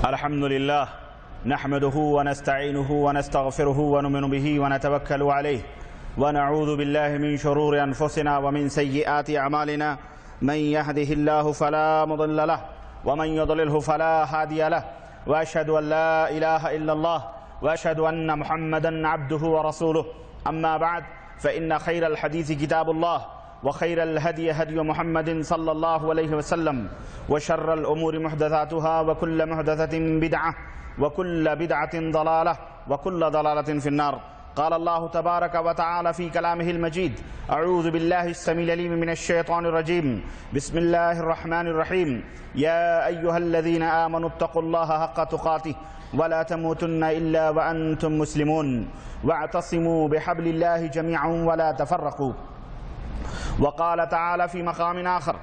الحمد لله نحمده ونستعينه ونستغفره ونؤمن به ونتوكل عليه ونعوذ بالله من شرور أنفسنا ومن سيئات أعمالنا من يهده الله فلا مضل له ومن يضلله فلا هادي له وأشهد أن لا إله إلا الله وأشهد أن محمدا عبده ورسوله أما بعد فإن خير الحديث كتاب الله وخير الهدي هدي محمد صلى الله عليه وسلم وشر الأمور محدثاتها وكل محدثة بدعة وكل بدعة ضلالة وكل ضلالة في النار. قال الله تبارك وتعالى في كلامه المجيد: أعوذ بالله السميع العليم من الشيطان الرجيم. بسم الله الرحمن الرحيم. يا أيها الذين آمنوا اتقوا الله حق تقاته ولا تموتن إلا وأنتم مسلمون واعتصموا بحبل الله جميعا ولا تفرقوا. وقال تعالى في مقام آخر: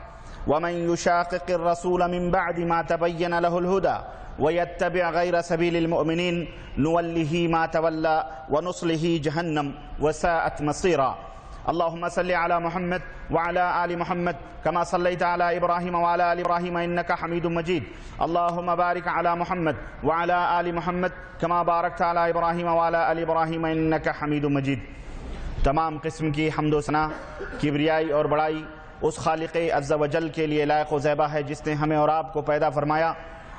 ومن يشاقق الرسول من بعد ما تبين له الهدى ويتبع غير سبيل المؤمنين نوله ما تولى ونصله جهنم وساءت مصيرا. اللهم صل على محمد وعلى آل محمد كما صليت على إبراهيم وعلى آل إبراهيم إنك حميد مجيد. اللهم بارك على محمد وعلى آل محمد كما باركت على إبراهيم وعلى آل إبراهيم إنك حميد مجيد. تمام قسم کی حمد و ثنا، کبریائی اور بڑائی اس خالق عز و جل کے لیے لائق و زیبا ہے جس نے ہمیں اور آپ کو پیدا فرمایا،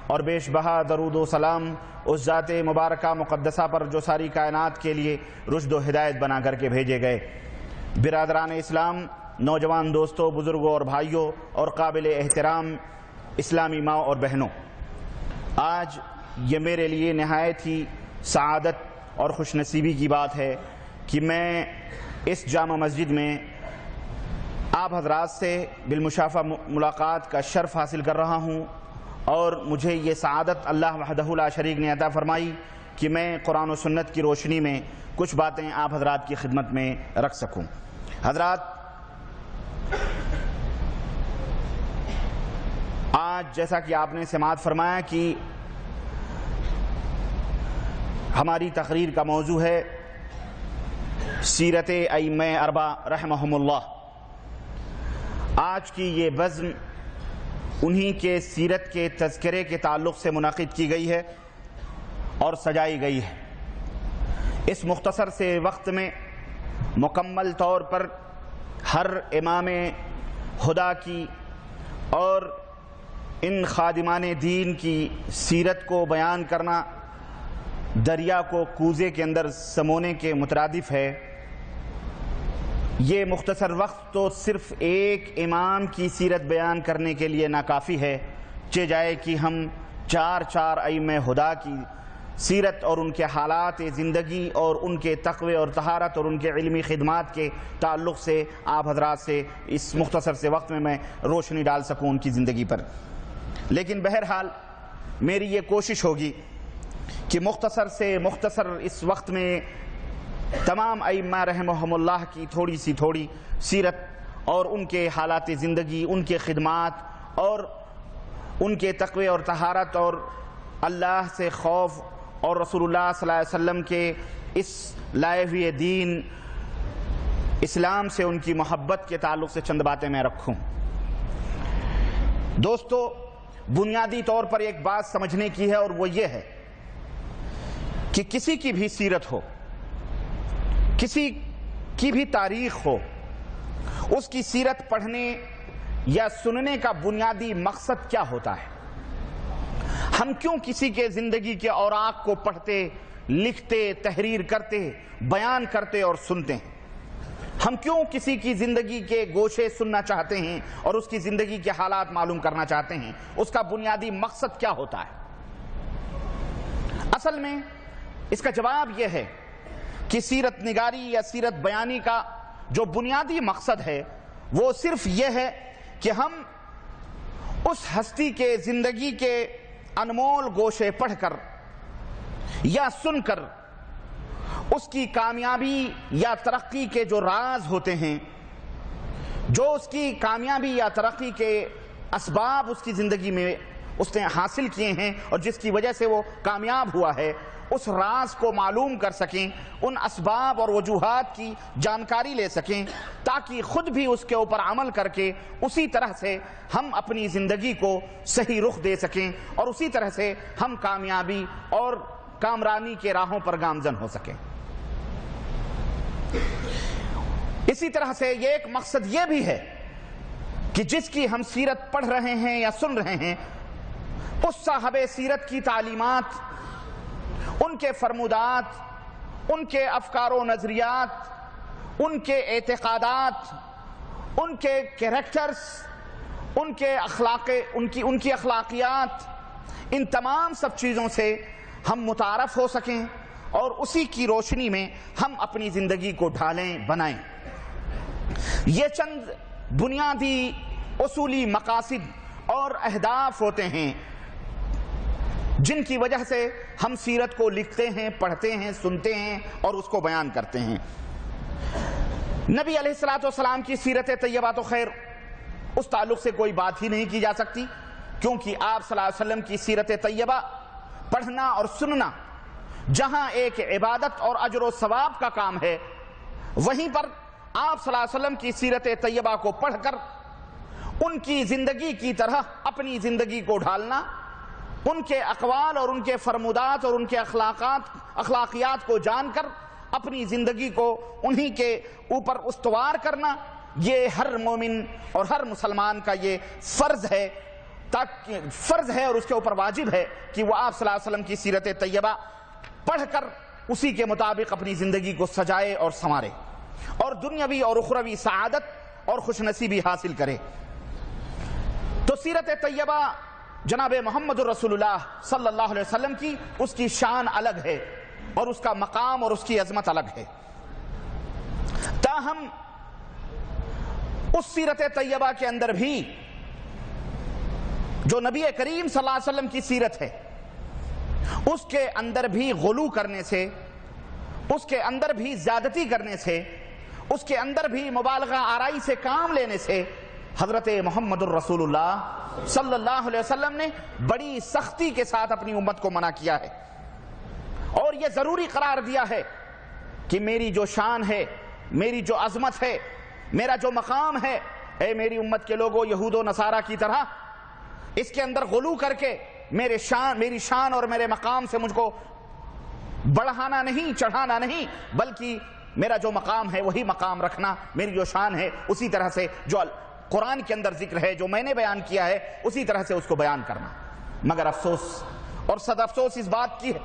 اور بیش بہا درود و سلام اس ذات مبارکہ مقدسہ پر جو ساری کائنات کے لیے رشد و ہدایت بنا کر کے بھیجے گئے. برادران اسلام، نوجوان دوستوں، بزرگوں اور بھائیوں اور قابل احترام اسلامی ماں اور بہنوں، آج یہ میرے لیے نہایت ہی سعادت اور خوش نصیبی کی بات ہے کہ میں اس جامع مسجد میں آپ حضرات سے بالمشافہ ملاقات کا شرف حاصل کر رہا ہوں، اور مجھے یہ سعادت اللہ وحدہ لا شریک نے عطا فرمائی کہ میں قرآن و سنت کی روشنی میں کچھ باتیں آپ حضرات کی خدمت میں رکھ سکوں. حضرات، آج جیسا کہ آپ نے سماعت فرمایا کہ ہماری تقریر کا موضوع ہے سیرت ائمہ اربعہ رحمہم اللہ. آج کی یہ بزم انہی کے سیرت کے تذکرے کے تعلق سے منعقد کی گئی ہے اور سجائی گئی ہے. اس مختصر سے وقت میں مکمل طور پر ہر امام خدا کی اور ان خادمان دین کی سیرت کو بیان کرنا دریا کو کوزے کے اندر سمونے کے مترادف ہے. یہ مختصر وقت تو صرف ایک امام کی سیرت بیان کرنے کے لیے ناکافی ہے، چہ جائے کہ ہم چار ائمہ خدا کی سیرت اور ان کے حالات زندگی اور ان کے تقوی اور طہارت اور ان کے علمی خدمات کے تعلق سے آپ حضرات سے اس مختصر سے وقت میں روشنی ڈال سکوں ان کی زندگی پر. لیکن بہرحال میری یہ کوشش ہوگی کہ مختصر سے مختصر اس وقت میں تمام ائمہ رحمہم اللہ کی تھوڑی سیرت اور ان کے حالات زندگی، ان کے خدمات اور ان کے تقوی اور طہارت اور اللہ سے خوف اور رسول اللہ صلی اللہ علیہ وسلم کے اس لائے ہوئے دین اسلام سے ان کی محبت کے تعلق سے چند باتیں میں رکھوں. دوستو، بنیادی طور پر ایک بات سمجھنے کی ہے، اور وہ یہ ہے کہ کسی کی بھی سیرت ہو، کسی کی بھی تاریخ ہو، اس کی سیرت پڑھنے یا سننے کا بنیادی مقصد کیا ہوتا ہے؟ ہم کیوں کسی کے زندگی کے اوراق کو پڑھتے، لکھتے، تحریر کرتے، بیان کرتے اور سنتے ہیں؟ ہم کیوں کسی کی زندگی کے گوشے سننا چاہتے ہیں اور اس کی زندگی کے حالات معلوم کرنا چاہتے ہیں؟ اس کا بنیادی مقصد کیا ہوتا ہے؟ اصل میں اس کا جواب یہ ہے کہ سیرت نگاری یا سیرت بیانی کا جو بنیادی مقصد ہے وہ صرف یہ ہے کہ ہم اس ہستی کے زندگی کے انمول گوشے پڑھ کر یا سن کر اس کی کامیابی یا ترقی کے جو راز ہوتے ہیں، جو اس کی کامیابی یا ترقی کے اسباب اس کی زندگی میں اس نے حاصل کیے ہیں اور جس کی وجہ سے وہ کامیاب ہوا ہے، اس راز کو معلوم کر سکیں، ان اسباب اور وجوہات کی جانکاری لے سکیں، تاکہ خود بھی اس کے اوپر عمل کر کے اسی طرح سے ہم اپنی زندگی کو صحیح رخ دے سکیں اور اسی طرح سے ہم کامیابی اور کامرانی کے راہوں پر گامزن ہو سکیں۔ اسی طرح سے یہ ایک مقصد یہ بھی ہے کہ جس کی ہم سیرت پڑھ رہے ہیں یا سن رہے ہیں، اس صاحب سیرت کی تعلیمات، ان کے فرمودات، ان کے افکار و نظریات، ان کے اعتقادات، ان کے کیریکٹرز، ان کی اخلاقیات، ان تمام سب چیزوں سے ہم متعارف ہو سکیں اور اسی کی روشنی میں ہم اپنی زندگی کو ڈھالیں، بنائیں۔ یہ چند بنیادی اصولی مقاصد اور اہداف ہوتے ہیں جن کی وجہ سے ہم سیرت کو لکھتے ہیں، پڑھتے ہیں، سنتے ہیں اور اس کو بیان کرتے ہیں۔ نبی علیہ السلام کی سیرت طیبہ تو خیر اس تعلق سے کوئی بات ہی نہیں کی جا سکتی، کیونکہ آپ صلی اللہ علیہ وسلم کی سیرت طیبہ پڑھنا اور سننا جہاں ایک عبادت اور اجر و ثواب کا کام ہے، وہیں پر آپ صلی اللہ علیہ وسلم کی سیرت طیبہ کو پڑھ کر ان کی زندگی کی طرح اپنی زندگی کو ڈھالنا، ان کے اقوال اور ان کے فرمودات اور ان کے اخلاقیات کو جان کر اپنی زندگی کو انہی کے اوپر استوار کرنا، یہ ہر مومن اور ہر مسلمان کا یہ فرض ہے اور اس کے اوپر واجب ہے کہ وہ آپ صلی اللہ علیہ وسلم کی سیرت طیبہ پڑھ کر اسی کے مطابق اپنی زندگی کو سجائے اور سنوارے اور دنیاوی اور اخروی سعادت اور خوش نصیبی حاصل کرے۔ تو سیرت طیبہ جناب محمد الرسول اللہ صلی اللہ علیہ وسلم کی اس کی شان الگ ہے اور اس کا مقام اور اس کی عظمت الگ ہے۔ تاہم اس سیرت طیبہ کے اندر بھی جو نبی کریم صلی اللہ علیہ وسلم کی سیرت ہے، اس کے اندر بھی غلو کرنے سے، اس کے اندر بھی زیادتی کرنے سے، اس کے اندر بھی مبالغہ آرائی سے کام لینے سے حضرت محمد الرسول اللہ صلی اللہ علیہ وسلم نے بڑی سختی کے ساتھ اپنی امت کو منع کیا ہے اور یہ ضروری قرار دیا ہے کہ میری جو شان ہے، میری جو عظمت ہے، میرا جو مقام ہے، اے میری امت کے لوگوں، یہود و نصارہ کی طرح اس کے اندر غلو کر کے میری شان اور میرے مقام سے مجھ کو بڑھانا نہیں، چڑھانا نہیں، بلکہ میرا جو مقام ہے وہی مقام رکھنا، میری جو شان ہے اسی طرح سے جو قرآن کے اندر ذکر ہے، جو میں نے بیان کیا ہے اسی طرح سے اس کو بیان کرنا۔ مگر افسوس اور صد افسوس اس بات کی ہے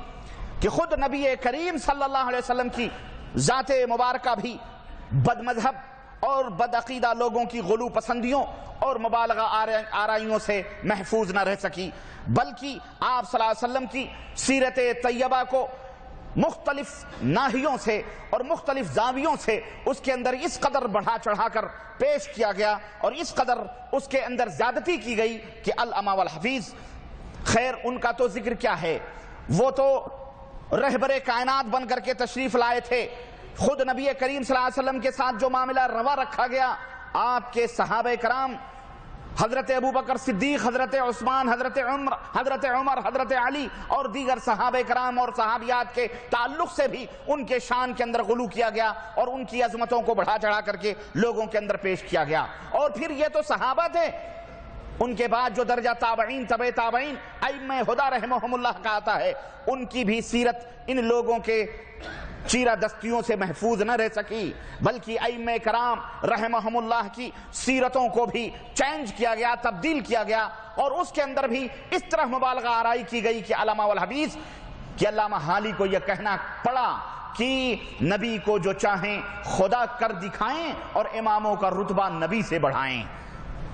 کہ خود نبی کریم صلی اللہ علیہ وسلم کی ذات مبارکہ بھی بد مذہب اور بد عقیدہ لوگوں کی غلو پسندیوں اور مبالغہ آرائیوں سے محفوظ نہ رہ سکی، بلکہ آپ صلی اللہ علیہ وسلم کی سیرت طیبہ کو مختلف ناحیوں سے اور مختلف زاویوں سے اس کے اندر اس قدر بڑھا چڑھا کر پیش کیا گیا اور اس قدر اس کے اندر زیادتی کی گئی کہ الامام والحفیظ، خیر ان کا تو ذکر کیا ہے، وہ تو رہبر کائنات بن کر کے تشریف لائے تھے۔ خود نبی کریم صلی اللہ علیہ وسلم کے ساتھ جو معاملہ روا رکھا گیا، آپ کے صحابہ کرام حضرت ابوبکر صدیق، حضرت عثمان، حضرت عمر، حضرت علی اور دیگر صحابہ کرام اور صحابیات کے تعلق سے بھی ان کے شان کے اندر غلو کیا گیا اور ان کی عظمتوں کو بڑھا چڑھا کر کے لوگوں کے اندر پیش کیا گیا۔ اور پھر یہ تو صحابہ تھے، ان کے بعد جو درجہ تابعین، تبع تابعین، ائمہ ہدی رحمہم اللہ کا آتا ہے، ان کی بھی سیرت ان لوگوں کے چیرہ دستیوں سے محفوظ نہ رہ سکی، بلکہ ائمہ کرام رحمہم اللہ کی سیرتوں کو بھی چینج کیا گیا، تبدیل کیا گیا اور اس کے اندر بھی اس طرح مبالغہ آرائی کی گئی کہ علامہ والحدیث کہ علامہ حالی کو یہ کہنا پڑا کہ نبی کو جو چاہیں خدا کر دکھائیں اور اماموں کا رتبہ نبی سے بڑھائیں۔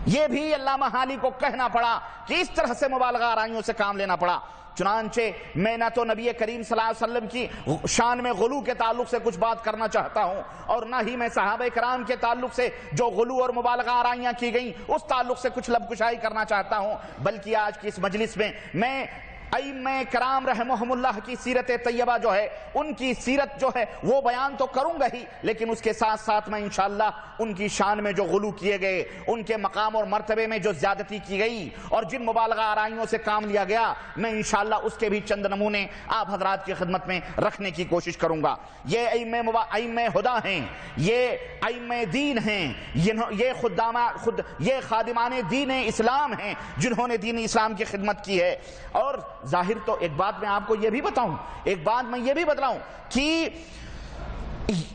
یہ بھی علامہ حالی کو کہنا پڑا کہ اس طرح سے مبالغہ آرائیوں سے کام لینا پڑا۔ چنانچہ میں نہ تو نبی کریم صلی اللہ علیہ وسلم کی شان میں غلو کے تعلق سے کچھ بات کرنا چاہتا ہوں اور نہ ہی میں صحابہ کرام کے تعلق سے جو غلو اور مبالغہ آرائیاں کی گئیں اس تعلق سے کچھ لب کشائی کرنا چاہتا ہوں، بلکہ آج کی اس مجلس میں ائمہ کرام رحمہم اللہ کی سیرت طیبہ جو ہے، ان کی سیرت جو ہے وہ بیان تو کروں گا ہی، لیکن اس کے ساتھ ساتھ میں انشاءاللہ ان کی شان میں جو غلو کیے گئے، ان کے مقام اور مرتبے میں جو زیادتی کی گئی اور جن مبالغہ آرائیوں سے کام لیا گیا، میں انشاءاللہ اس کے بھی چند نمونے آپ حضرات کی خدمت میں رکھنے کی کوشش کروں گا۔ یہ ائمہ ہدا ہیں، یہ ائمہ دین ہیں، یہ خادمان دین اسلام ہیں جنہوں نے دین اسلام کی خدمت کی ہے۔ اور ظاہر تو ایک بات میں آپ کو یہ بھی بتاؤں، ایک بات میں یہ بھی بتلاؤں کہ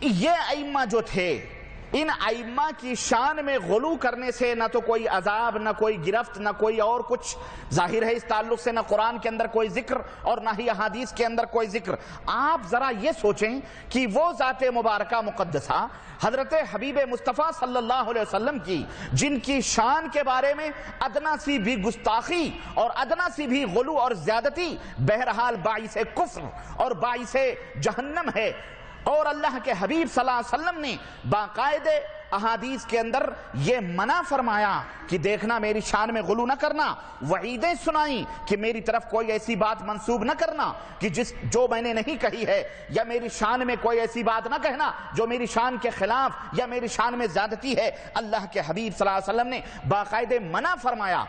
یہ ائمہ جو تھے، ان ائمہ کی شان میں غلو کرنے سے نہ تو کوئی عذاب، نہ کوئی گرفت، نہ کوئی اور کچھ ظاہر ہے اس تعلق سے، نہ قرآن کے اندر کوئی ذکر اور نہ ہی احادیث کے اندر کوئی ذکر۔ آپ ذرا یہ سوچیں کہ وہ ذات مبارکہ مقدسہ حضرت حبیب مصطفیٰ صلی اللہ علیہ وسلم کی، جن کی شان کے بارے میں ادنا سی بھی گستاخی اور ادنا سی بھی غلو اور زیادتی بہرحال باعث کفر اور باعث جہنم ہے، اور اللہ کے حبیب صلی اللہ علیہ وسلم نے باقاعدہ احادیث کے اندر یہ منع فرمایا کہ دیکھنا میری شان میں غلو نہ کرنا، وعیدیں سنائیں کہ میری طرف کوئی ایسی بات منسوب نہ کرنا کہ جو میں نے نہیں کہی ہے، یا میری شان میں کوئی ایسی بات نہ کہنا جو میری شان کے خلاف یا میری شان میں زیادتی ہے۔ اللہ کے حبیب صلی اللہ علیہ وسلم نے باقاعدہ منع فرمایا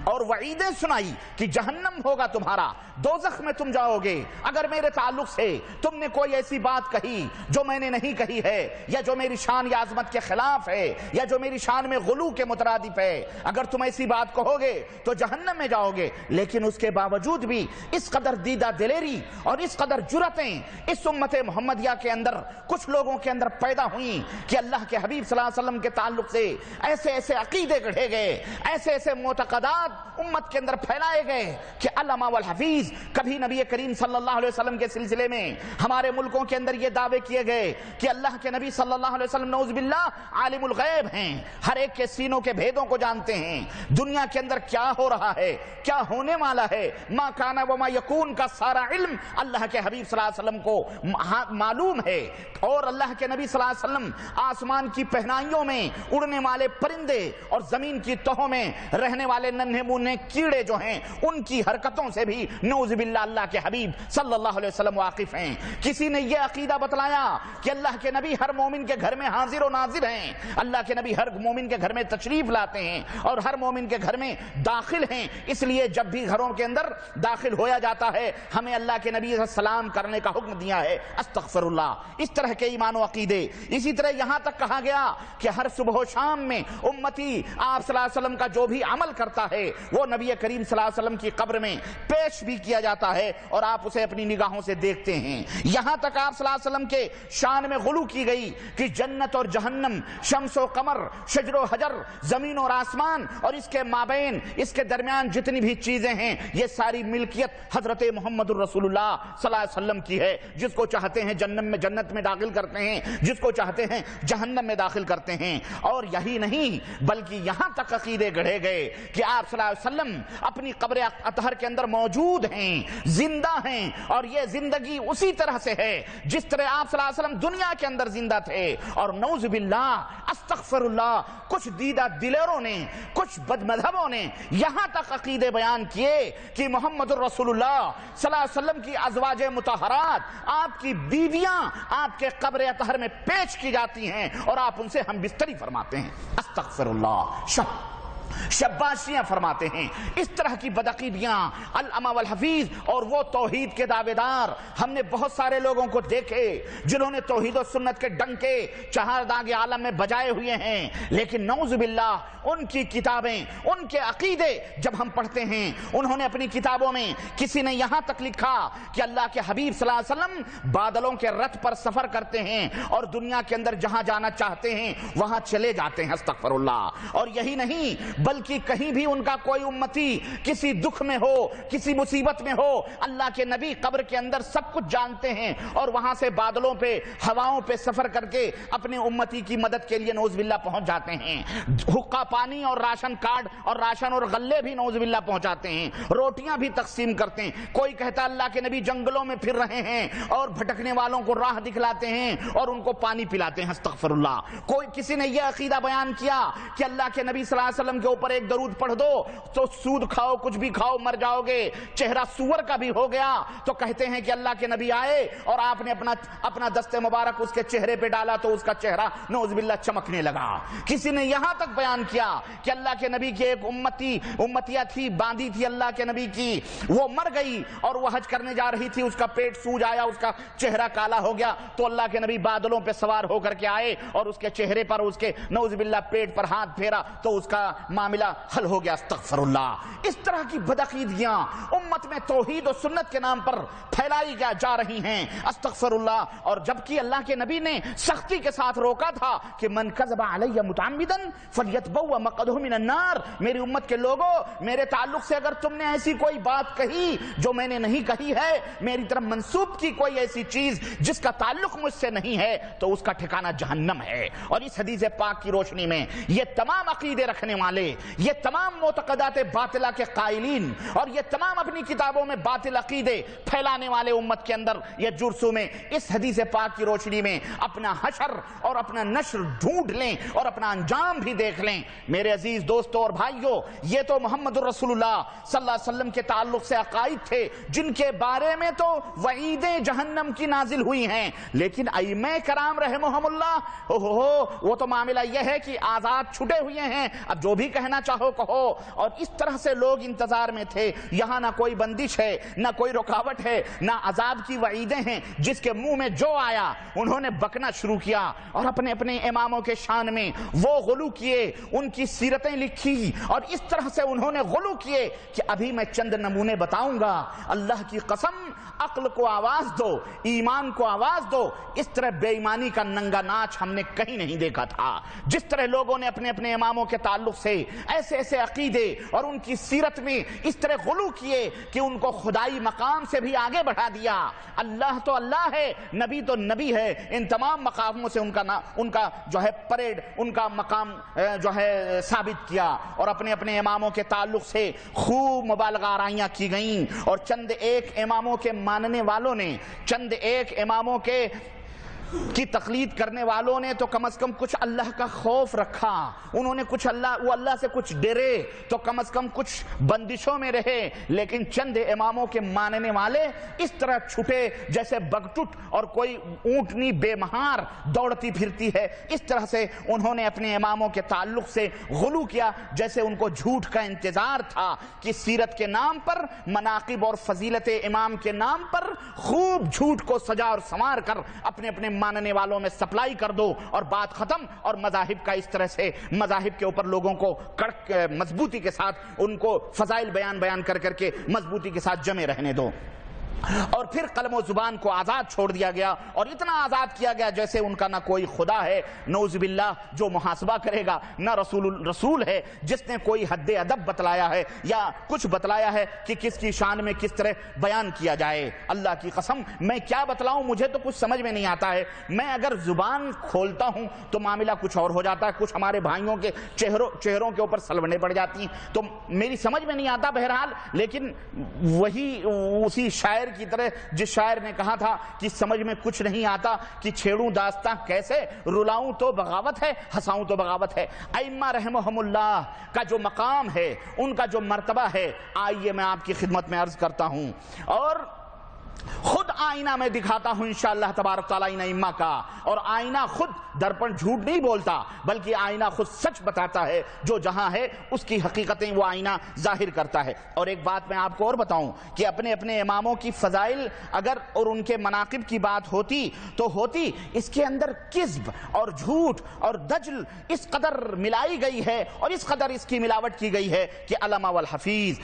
اور وعیدیں سنائی کہ جہنم ہوگا تمہارا، دوزخ میں تم جاؤ گے اگر میرے تعلق سے تم نے کوئی ایسی بات کہی جو میں نے نہیں کہی ہے، یا جو میری شان یا عظمت کے خلاف ہے، یا جو میری شان میں غلو کے مترادف ہے۔ اگر تم ایسی بات کہو گے تو جہنم میں جاؤ گے۔ لیکن اس کے باوجود بھی اس قدر دیدہ دلیری اور اس قدر جرأتیں اس امت محمدیہ کے اندر کچھ لوگوں کے اندر پیدا ہوئیں کہ اللہ کے حبیب صلی اللہ علیہ وسلم کے تعلق سے ایسے ایسے عقیدے گڑھے گئے، ایسے ایسے معتقدات امت کے اندر پھیلائے گئے کہ علامہ والحفیظ، کبھی نبی کریم صلی اللہ علیہ وسلم کے سلسلے میں ہمارے ملکوں کے اندر یہ دعوے کیے گئے کہ اللہ کے نبی صلی اللہ علیہ وسلم نعوذ باللہ عالم الغیب ہیں، ہر ایک کے سینوں کے بھیدوں کو جانتے ہیں، دنیا کے اندر کیا ہو رہا ہے، کیا ہونے والا ہے، ما کان وما یکون کا سارا علم اللہ کے حبیب صلی اللہ علیہ وسلم کو معلوم ہے۔ اور اللہ کے نبی صلی اللہ علیہ وسلم آسمان کی پہنائیوں میں اڑنے والے پرندے اور زمین کی تہوں میں رہنے والے ننھے منھے کیڑے جو ہیں ان کی حرکتوں سے بھی نعوذ باللہ اللہ کے حبیب صلی اللہ علیہ وسلم واقف ہیں۔ کسی نے یہ عقیدہ بتلایا کہ اللہ کے نبی ہر مومن کے گھر میں حاضر و ناظر ہیں، اللہ کے نبی ہر مومن کے گھر میں تشریف لاتے ہیں اور ہر مومن کے گھر میں داخل ہیں، اس لیے جب بھی گھروں کے اندر داخل ہویا جاتا ہے ہمیں اللہ کے نبی سے سلام کرنے کا حکم دیا ہے۔ استغفر اللہ، اس طرح کے ایمان و عقیدے۔ اسی طرح یہاں تک کہا گیا کہ ہر صبح و شام میں امتی آپ صلی اللہ علیہ وسلم کا جو بھی عمل کرتا ہے وہ نبی کریم صلی اللہ علیہ وسلم کی قبر میں پیش بھی کیا جاتا ہے اور آپ اسے اپنی نگاہوں سے دیکھتے ہیں۔ یہاں تک آپ صلی اللہ علیہ وسلم کے شان میں غلو کی گئی کہ جنت اور جہنم، شمس و قمر، شجر و حجر، زمین اور آسمان اور اس کے مابین، اس کے درمیان جتنی بھی چیزیں ہیں، یہ ساری ملکیت حضرت محمد الرسول اللہ صلی اللہ علیہ وسلم کی ہے۔ جس کو چاہتے ہیں جنت میں داخل کرتے ہیں، جس کو چاہتے ہیں جہنم میں داخل کرتے ہیں۔ اور یہی نہیں بلکہ یہاں تک عقیدے گڑھے گئے کہ آپ صلی اللہ علیہ وسلم اپنی قبر اطہر کے اندر موجود ہیں، زندہ ہیں، اور یہ زندگی اسی طرح سے ہے جس طرح آپ صلی اللہ علیہ وسلم دنیا کے اندر زندہ تھے۔ اور نعوذ باللہ، استغفر اللہ، کچھ دیدہ دلیروں نے، کچھ بد مذہبوں نے یہاں تک عقیدے بیان کیے کہ محمد الرسول اللہ صلی اللہ علیہ وسلم کی ازواج مطہرات، آپ کی بیویاں آپ کے قبر اطہر میں پیش کی جاتی ہیں اور آپ ان سے ہم بستری فرماتے ہیں۔ استغفر اللہ، شباشیاں فرماتے ہیں۔ اس طرح کی بدعقیدیاں علامہ والحفیظ اور وہ توحید کے دعوے دار، ہم نے بہت سارے لوگوں کو دیکھے جنہوں نے توحید و سنت کے ڈنکے چہار داغ عالم میں بجائے ہوئے ہیں، لیکن نعوذ باللہ ان کی کتابیں، ان کے عقیدے جب ہم پڑھتے ہیں، انہوں نے اپنی کتابوں میں کسی نے یہاں تک لکھا کہ اللہ کے حبیب صلی اللہ علیہ وسلم بادلوں کے رتھ پر سفر کرتے ہیں اور دنیا کے اندر جہاں جانا چاہتے ہیں وہاں چلے جاتے ہیں۔ استغفر اللہ۔ اور یہی نہیں بلکہ کہیں بھی ان کا کوئی امتی کسی دکھ میں ہو، کسی مصیبت میں ہو، اللہ کے نبی قبر کے اندر سب کچھ جانتے ہیں اور وہاں سے بادلوں پہ، ہواؤں پہ سفر کر کے اپنے امتی کی مدد کے لیے نعوذ باللہ پہنچ جاتے ہیں۔ حقہ پانی اور راشن کارڈ اور راشن اور غلے بھی نعوذ باللہ پہنچاتے ہیں، روٹیاں بھی تقسیم کرتے ہیں۔ کوئی کہتا ہے اللہ کے نبی جنگلوں میں پھر رہے ہیں اور بھٹکنے والوں کو راہ دکھلاتے ہیں اور ان کو پانی پلاتے ہیں۔ استغفر اللہ۔ کوئی کسی نے یہ عقیدہ بیان کیا کہ اللہ کے نبی صلی اللہ علیہ وسلم کے اوپر ایک درود پڑھ دو تو سود کھاؤ کچھ بھی کھاؤ مر جاؤ گے، چہرہ سور کا بھی ہو گیا۔ تو کہتے ہیں کہ اللہ کے نبی آئے اور آپ نے اپنا دست مبارک اس کے چہرے پہ ڈالا تو اس کا چہرہ نعوذ باللہ چمکنے لگا۔ کسی نے یہاں تک بیان کیا کہ اللہ کے نبی کی ایک امتیہ تھی، باندھی تھی اللہ کے نبی کی، وہ مر گئی اور وہ حج کرنے جا رہی تھی، اس کا پیٹ سوج آیا، اس کا چہرہ کالا ہو گیا، تو اللہ کے نبی بادلوں پہ سوار ہو کر کے آئے اور اس کے چہرے پر اس کے نعوذ باللہ پیٹ پر ہاتھ پھیرا تو اس کا معاملہ حل ہو گیا۔ استغفر اللہ۔ اس طرح کی بدعقیدگیاں امت میں توحید و سنت کے نام پر پھیلائی جا رہی ہیں، استغفر اللہ۔ اور جبکہ اللہ کے نبی نے سختی کے ساتھ روکا تھا کہ من کذب علی متعمدا فلیتبوأ مقعدہ من النار، میری امت کے لوگوں میرے تعلق سے اگر تم نے ایسی کوئی بات کہی جو میں نے نہیں کہی ہے، میری طرف منسوب کی کوئی ایسی چیز جس کا تعلق مجھ سے نہیں ہے، تو اس کا ٹھکانہ جہنم ہے۔ اور اس حدیث پاک کی روشنی میں یہ تمام عقیدے رکھنے والے، یہ تمام معتقدات باطلہ کے قائلین اور یہ تمام اپنی کتابوں میں باطل عقیدے پھیلانے والے امت کے اندر یہ جرسوں میں اس حدیث پاک کی روشنی میں اپنا حشر اور اپنا نشر ڈھونڈ لیں اور اپنا انجام بھی دیکھ لیں۔ میرے عزیز دوستوں اور بھائیوں، یہ تو محمد رسول اللہ صلی اللہ علیہ وسلم کے تعلق سے عقائد تھے جن کے بارے میں تو وعیدیں جہنم کی نازل ہوئی ہیں، لیکن ائمہ کرام رحمہم اللہ وہ تو معاملہ یہ ہے کہ آزاد چھٹے ہوئے ہیں، اب جو بھی کہنا چاہو کہو۔ اور اس طرح سے لوگ انتظار میں تھے، یہاں نہ کوئی بندش ہے، نہ کوئی رکاوٹ ہے، نہ عذاب کی وعیدیں ہیں، جس کے منہ میں جو آیا انہوں نے بکنا شروع کیا اور اپنے اپنے اماموں کے شان میں وہ غلو کیے، ان کی سیرتیں لکھی اور اس طرح سے انہوں نے غلو کیے کہ ابھی میں چند نمونے بتاؤں گا۔ اللہ کی قسم، عقل کو آواز دو، ایمان کو آواز دو، اس طرح بے ایمانی کا ننگا ناچ ہم نے کہیں نہیں دیکھا تھا۔ جس طرح لوگوں نے اپنے اپنے اماموں کے تعلق سے ایسے ایسے عقیدے اور ان کی سیرت میں اس طرح غلو کیے کہ ان کو خدائی مقام سے بھی آگے بڑھا دیا۔ اللہ تو اللہ ہے، نبی تو نبی ہے، ان تمام مقاموں سے ان کا جو ہے پریڈ، ان کا مقام جو ہے ثابت کیا اور اپنے اپنے اماموں کے تعلق سے خوب مبالغہ آرائیاں کی گئیں۔ اور چند ایک اماموں کے ماننے والوں نے، چند ایک اماموں کی تقلید کرنے والوں نے تو کم از کم کچھ اللہ کا خوف رکھا، انہوں نے وہ اللہ سے کچھ ڈرے تو کم از کم کچھ بندشوں میں رہے۔ لیکن چند اماموں کے ماننے والے اس طرح چھٹے جیسے بگٹٹ اور کوئی اونٹنی بے مہار دوڑتی پھرتی ہے، اس طرح سے انہوں نے اپنے اماموں کے تعلق سے غلو کیا جیسے ان کو جھوٹ کا انتظار تھا کہ سیرت کے نام پر، مناقب اور فضیلت امام کے نام پر خوب جھوٹ کو سجا اور سنوار کر اپنے اپنے ماننے والوں میں سپلائی کر دو اور بات ختم۔ اور مذاہب کا اس طرح سے مذاہب کے اوپر لوگوں کو کڑک مضبوطی کے ساتھ ان کو فضائل بیان کر کے مضبوطی کے ساتھ جمے رہنے دو۔ اور پھر قلم و زبان کو آزاد چھوڑ دیا گیا اور اتنا آزاد کیا گیا جیسے ان کا نہ کوئی خدا ہے نعوذ باللہ جو محاسبہ کرے گا، نہ رسول ہے جس نے کوئی حد ادب بتلایا ہے یا کچھ بتلایا ہے کہ کس کی شان میں کس طرح بیان کیا جائے۔ اللہ کی قسم میں کیا بتلاؤں، مجھے تو کچھ سمجھ میں نہیں آتا ہے۔ میں اگر زبان کھولتا ہوں تو معاملہ کچھ اور ہو جاتا ہے، کچھ ہمارے بھائیوں کے چہروں کے اوپر سلونے پڑ جاتی ہیں، تو میری سمجھ میں نہیں آتا بہرحال۔ لیکن وہی اسی شاعر کی طرح جس شاعر نے کہا تھا کہ سمجھ میں کچھ نہیں آتا کہ چھیڑوں داستاں کیسے، رلاؤں تو بغاوت ہے، ہنساؤں تو بغاوت ہے۔ ائمہ رحمہم اللہ کا جو مقام ہے، ان کا جو مرتبہ ہے، آئیے میں آپ کی خدمت میں عرض کرتا ہوں اور خود آئینہ میں دکھاتا ہوں انشاءاللہ تبارک تعالیٰ ان ائمہ کا۔ اور آئینہ خود درپن جھوٹ نہیں بولتا بلکہ آئینہ خود سچ بتاتا ہے، جو جہاں ہے اس کی حقیقتیں وہ آئینہ ظاہر کرتا ہے۔ اور ایک بات میں آپ کو اور بتاؤں کہ اپنے اپنے اماموں کی فضائل اگر اور ان کے مناقب کی بات ہوتی تو ہوتی، اس کے اندر کذب اور جھوٹ اور دجل اس قدر ملائی گئی ہے اور اس قدر اس کی ملاوٹ کی گئی ہے کہ علامہ والحفیظ۔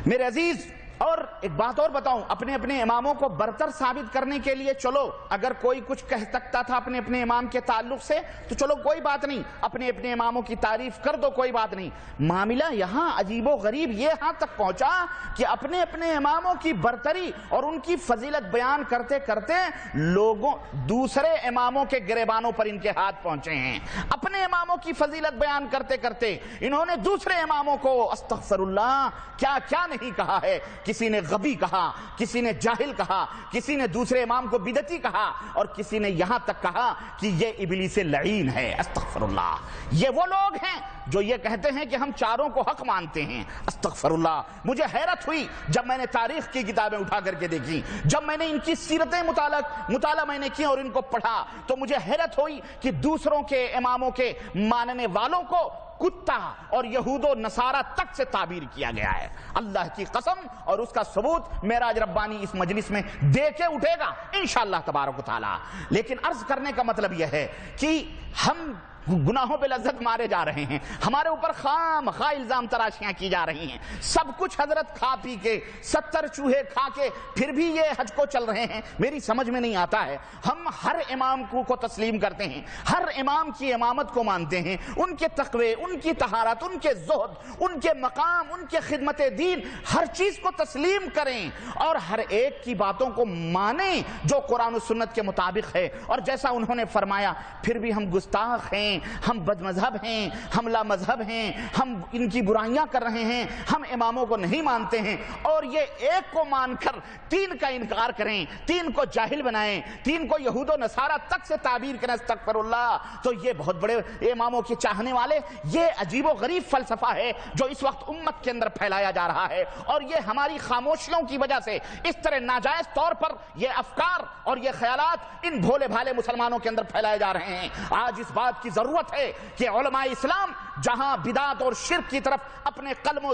میرے عزیز، اور ایک بات اور بتاؤں، اپنے اپنے اماموں کو برتر ثابت کرنے کے لیے چلو اگر کوئی کچھ کہہ سکتا تھا اپنے اپنے امام کے تعلق سے تو چلو کوئی بات نہیں، اپنے اپنے اماموں کی تعریف کر دو، کوئی بات نہیں۔ معاملہ یہاں عجیب و غریب یہ ہاں تک پہنچا کہ اپنے اپنے اماموں کی برتری اور ان کی فضیلت بیان کرتے کرتے لوگوں دوسرے اماموں کے گریبانوں پر ان کے ہاتھ پہنچے ہیں۔ اپنے اماموں کی فضیلت بیان کرتے کرتے انہوں نے دوسرے اماموں کو استغفر اللہ کیا کیا نہیں کہا ہے کسی نے غبی کہا، کسی نے جاہل کہا، کسی نے دوسرے امام کو بدعتی کہا، اور کسی نے یہاں تک کہا کہ یہ ابلیس لعین ہے۔ استغفر اللہ۔ یہ وہ لوگ ہیں جو یہ کہتے ہیں کہ ہم چاروں کو حق مانتے ہیں۔ استغفر اللہ۔ مجھے حیرت ہوئی جب میں نے تاریخ کی کتابیں اٹھا کر کے دیکھی، جب میں نے ان کی سیرتیں مطالعہ میں نے کی اور ان کو پڑھا، تو مجھے حیرت ہوئی کہ دوسروں کے اماموں کے ماننے والوں کو کتا اور یہود و نصارہ تک سے تعبیر کیا گیا ہے۔ اللہ کی قسم، اور اس کا ثبوت معراج ربانی اس مجلس میں دے کے اٹھے گا انشاءاللہ تبارک و تعالی۔ لیکن عرض کرنے کا مطلب یہ ہے کہ ہم گناہوں پہ لذت مارے جا رہے ہیں، ہمارے اوپر خام خواہ الزام تراشیاں کی جا رہی ہیں، سب کچھ حضرت کھا پی کے 70 چوہے کھا کے پھر بھی یہ حج کو چل رہے ہیں۔ میری سمجھ میں نہیں آتا ہے، ہم ہر امام کو تسلیم کرتے ہیں، ہر امام کی امامت کو مانتے ہیں، ان کے تقوی، ان کی طہارت، ان کے زہد، ان کے مقام، ان کے خدمت دین، ہر چیز کو تسلیم کریں اور ہر ایک کی باتوں کو مانیں جو قرآن و سنت کے مطابق ہے۔ اور جیسا انہوں نے فرمایا، پھر بھی ہم گستاخ ہیں، ہم بد مذہب ہیں، ہم لا مذہب ہیں، ہم ان کی برائیاں کر رہے ہیں، ہم اماموں کو نہیں مانتے ہیں، اور یہ ایک کو مان کر 3 کا انکار کریں، 3 کو جاہل بنائیں، 3 کو یہود و نصارہ تک سے تعبیر کریں۔ استغفر اللہ۔ تو یہ بہت بڑے اماموں کے چاہنے والے، یہ عجیب و غریب فلسفہ ہے جو اس وقت امت کے اندر پھیلایا جا رہا ہے، اور یہ ہماری خاموشیوں کی وجہ سے اس طرح ناجائز طور پر یہ افکار اور یہ خیالات ان بھولے بھالے مسلمانوں کے اندر پھیلائے جا رہے ہیں۔ آج اس بات کی ضرورت ہے کہ علماء اسلام جہاں بدعت اور شرک کی طرف اپنے قلم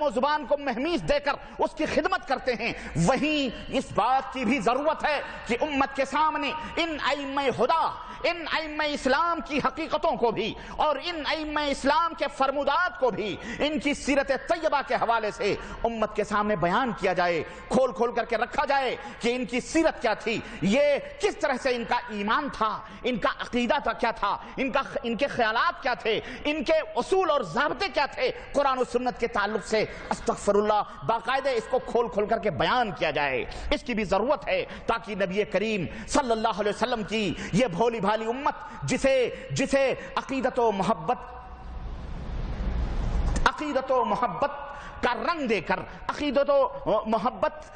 و زبان کو مہمیز دے کر اس کی خدمت کرتے ہیں، وہیں اس بات کی بھی ضرورت ہے کہ امت کے سامنے ان ائمہ خدا، ان ائمہ اسلام کی حقیقتوں کو بھی اور ان ائمہ اسلام کے فرمودات کو بھی ان کی سیرت طیبہ کے حوالے سے امت کے سامنے بیان کیا جائے، کھول کھول کر کے رکھا جائے کہ ان کی سیرت کیا تھی، یہ کس طرح سے ان کا ایمان تھا، ان کا عقیدہ تھا کیا تھا، ان کے خیالات کیا تھے، ان کے اصول اور ضابطے کیا تھے قرآن و سنت کے تعلق سے۔ استغفر اللہ۔ باقاعدہ اس کو کھول کھول کر کے بیان کیا جائے، اس کی بھی ضرورت ہے تاکہ نبی کریم صلی اللہ علیہ وسلم کی یہ بھولی بھالی امت جسے عقیدت و محبت کا رنگ دے کر، عقیدت و محبت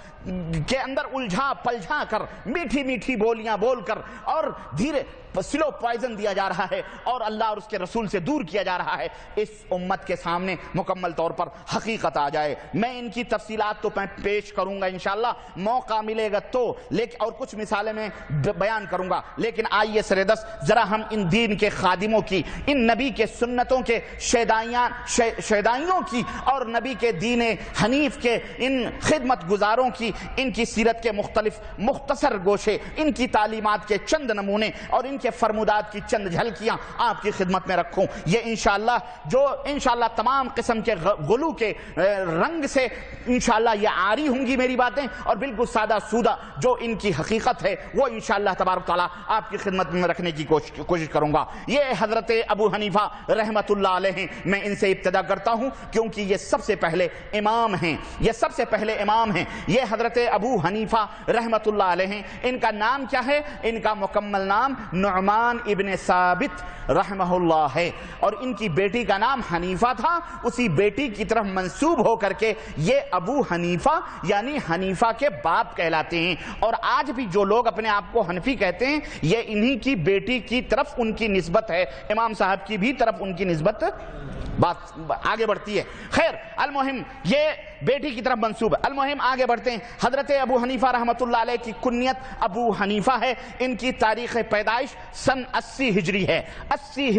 کے اندر الجھا پلجھا کر، میٹھی میٹھی بولیاں بول کر اور دھیرے سلو پوائزن دیا جا رہا ہے اور اللہ اور اس کے رسول سے دور کیا جا رہا ہے، اس امت کے سامنے مکمل طور پر حقیقت آ جائے۔ میں ان کی تفصیلات تو پیش کروں گا انشاءاللہ، موقع ملے گا تو، لیکن اور کچھ مثالیں میں بیان کروں گا، لیکن آئیے سردست ذرا ہم ان دین کے خادموں کی، ان نبی کے سنتوں کے شیدائیوں کی اور نبی کے دین حنیف کے ان خدمت گزاروں کی، ان کی سیرت کے مختصر گوشے، ان کی تعلیمات کے چند نمونے اور ان کے فرمودات کی چند جھلکیاں آپ کی خدمت میں رکھوں۔ یہ انشاءاللہ تمام قسم کے غلو کے رنگ سے انشاءاللہ یہ عاری ہوں گی میری باتیں، اور بالکل سادہ سودہ جو ان کی حقیقت ہے وہ انشاءاللہ تبارک تعالیٰ آپ کی خدمت میں رکھنے کی کوشش کروں گا۔ یہ حضرت ابو حنیفہ رحمۃ اللہ علیہ، میں ان سے ابتدا کرتا ہوں کیونکہ یہ سب سے پہلے امام ہیں، یہ حضرت ابو حنیفہ رحمۃ اللہ علیہ۔ ان کا نام کیا ہے؟ ان کا مکمل نام نعمان ابن ثابت رحمہ اللہ ہے، اور ان کی بیٹی کا نام حنیفہ تھا، اسی بیٹی کی طرف منسوب ہو کر کے یہ ابو حنیفہ یعنی حنیفہ کے باپ کہلاتے ہیں۔ اور آج بھی جو لوگ اپنے آپ کو حنفی کہتے ہیں، یہ انہی کی بیٹی کی طرف ان کی نسبت ہے، امام صاحب کی بھی طرف ان کی نسبت بات آگے بڑھتی ہے۔ خیر، المہم یہ بیٹی کی طرف منسوب ہے۔ المہم آگے بڑھتے ہیں۔ حضرت ابو حنیفہ رحمۃ اللہ علیہ کی کنیت ابو حنیفہ ہے، ان کی تاریخ پیدائش سن 80 ہجری ہے۔ 80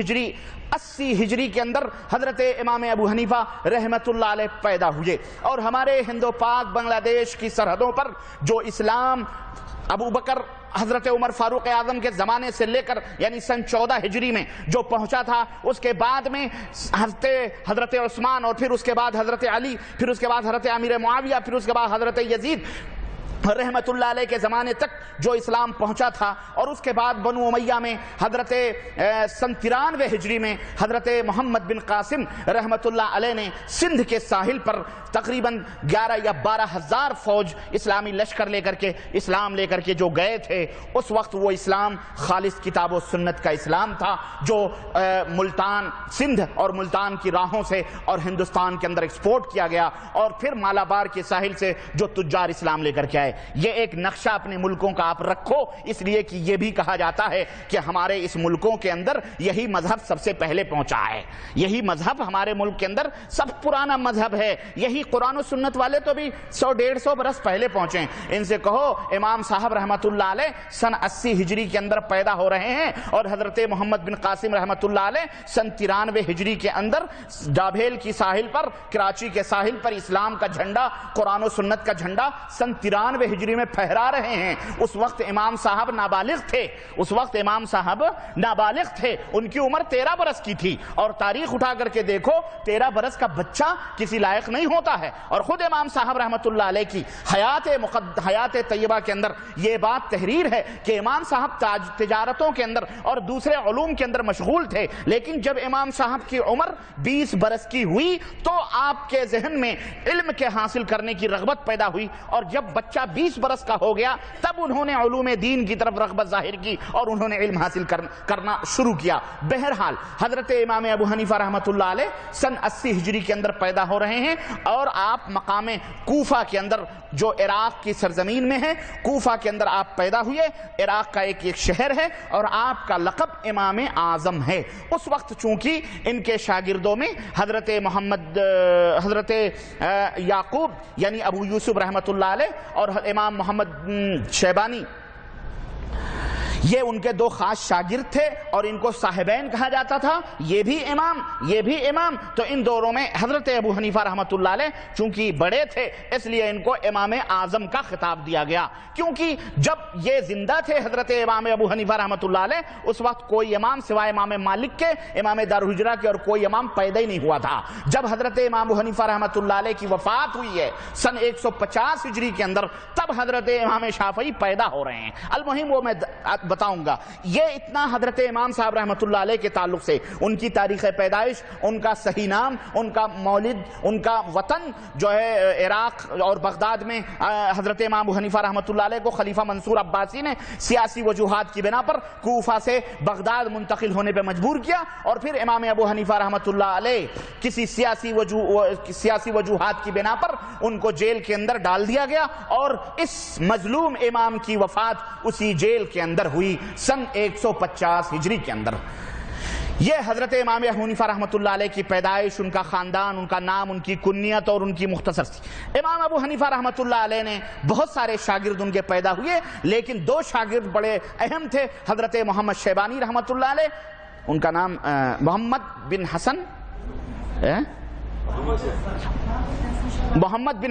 ہجری کے اندر حضرت امام ابو حنیفہ رحمۃ اللہ علیہ پیدا ہوئے، اور ہمارے ہندو پاک بنگلہ دیش کی سرحدوں پر جو اسلام ابو بکر حضرت عمر فاروق اعظم کے زمانے سے لے کر یعنی سن 14 ہجری میں جو پہنچا تھا، اس کے بعد میں حضرت عثمان، اور پھر اس کے بعد حضرت علی، پھر اس کے بعد حضرت امیر معاویہ، پھر اس کے بعد حضرت یزید رحمت اللہ علیہ کے زمانے تک جو اسلام پہنچا تھا، اور اس کے بعد بنو امیہ میں حضرت سن 93 ہجری میں حضرت محمد بن قاسم رحمت اللہ علیہ نے سندھ کے ساحل پر تقریباً 11 یا 12 ہزار فوج اسلامی لشکر لے کر کے اسلام لے کر کے جو گئے تھے، اس وقت وہ اسلام خالص کتاب و سنت کا اسلام تھا جو ملتان، سندھ اور ملتان کی راہوں سے اور ہندوستان کے اندر ایکسپورٹ کیا گیا، اور پھر مالابار کے ساحل سے جو تجار اسلام لے کر کے آئے۔ یہ ایک نقشہ اپنے ملکوں کا آپ رکھو، اس لیے کہ یہ بھی کہا جاتا ہے کہ ہمارے اس ملکوں کے اندر یہی مذہب سب سے پہلے پہنچا ہے، یہی مذہب ہمارے ملک کے اندر سب پرانا مذہب ہے، یہی قرآن و سنت والے تو بھی 100-150 برس پہلے پہنچے ہیں۔ ان سے کہو امام صاحب رحمت اللہ علیہ سن 80 ہجری کے اندر پیدا ہو رہے ہیں، اور حضرت محمد بن قاسم رحمت اللہ علیہ سن 93 ہجری کے اندر ڈابھیل کی ساحل پر، کراچی کے ساحل پر اسلام کا جھنڈا، قرآن و سنت کا جھنڈا سن 93 ہجری میں پھہرا رہے ہیں۔ اس وقت امام صاحب نابالغ تھے، اس وقت امام صاحب نابالغ تھے، ان کی عمر 13 برس کی تھی، اور تاریخ اٹھا کر کے دیکھو 13 برس کا بچہ کسی لائق نہیں ہوتا ہے۔ اور خود امام صاحب رحمت اللہ علیہ کی حیات طیبہ کے اندر یہ بات تحریر ہے کہ امام صاحب تجارتوں کے اندر اور دوسرے علوم کے اندر مشغول تھے، لیکن جب امام صاحب کی عمر 20 برس کی ہوئی تو آپ کے ذہن میں علم کے حاصل کرنے کی رغبت پیدا ہوئی، اور جب بچہ 20 برس کا ہو گیا تب انہوں نے علوم دین کی طرف رغبت ظاہر کی اور انہوں نے علم حاصل کرنا شروع کیا۔ بہرحال حضرت امام ابو حنیفہ رحمت اللہ علیہ سن 80 ہجری کے اندر پیدا ہو رہے ہیں، اور آپ مقام کوفہ کے اندر جو عراق کی سرزمین میں ہے، کوفہ کے اندر آپ پیدا ہوئے، عراق کا ایک شہر ہے، اور آپ کا لقب امام اعظم ہے۔ اس وقت چونکہ ان کے شاگردوں میں حضرت یعقوب یعنی ابو یوسف رحمت اللہ علیہ اور امام محمد شیبانی، یہ ان کے دو خاص شاگرد تھے، اور ان کو صاحبین کہا جاتا تھا، یہ بھی امام، تو ان دونوں میں حضرت ابو حنیفہ رحمت اللہ علیہ چونکہ بڑے تھے اس لیے ان کو امام اعظم کا خطاب دیا گیا، کیونکہ جب یہ زندہ تھے حضرت امام ابو حنیفہ رحمت اللہ علیہ اس وقت کوئی امام سوائے امام مالک کے، امام دارالہجرہ کے، اور کوئی امام پیدا ہی نہیں ہوا تھا۔ جب حضرت امام ابو حنیفہ رحمت اللہ علیہ کی وفات ہوئی ہے سن 150 ہجری کے اندر، تب حضرت امام شافعی پیدا ہو رہے ہیں۔ المہم وہ میں بتاؤں گا، یہ اتنا حضرت امام صاحب رحمت اللہ علیہ کے تعلق سے ان کی تاریخ پیدائش، ان کا صحیح نام، ان کا مولد، ان کا وطن جو ہے عراق اور بغداد میں، حضرت امام ابو حنیفہ رحمت اللہ علیہ کو خلیفہ منصور عباسی نے سیاسی وجوہات کی بنا پر کوفہ سے بغداد منتقل ہونے پہ مجبور کیا، اور پھر امام ابو حنیفہ رحمت اللہ علیہ کسی سیاسی وجوہات کی بنا پر ان کو جیل کے اندر ڈال دیا گیا، اور اس مظلوم امام کی وفات اسی جیل کے اندر ہوئی سن 150 ہجری کے اندر۔ یہ حضرت امام ابو حنیفہ رحمت اللہ علیہ کی پیدائش، ان کا خاندان، ان کا نام، ان کی کنیت اور ان کی مختصر سی۔ امام ابو حنیفہ رحمت اللہ علیہ نے بہت سارے شاگرد ان کے پیدا ہوئے، لیکن دو شاگرد بڑے اہم تھے، حضرت محمد شیبانی رحمت اللہ علیہ، ان کا نام محمد بن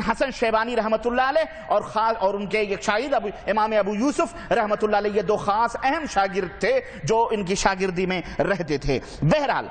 حسن شیبانی رحمت اللہ علیہ، اور ان کے ایک شاگرد امام ابو یوسف رحمت اللہ علیہ، یہ دو خاص اہم شاگرد تھے جو ان کی شاگردی میں رہتے تھے۔ بہرحال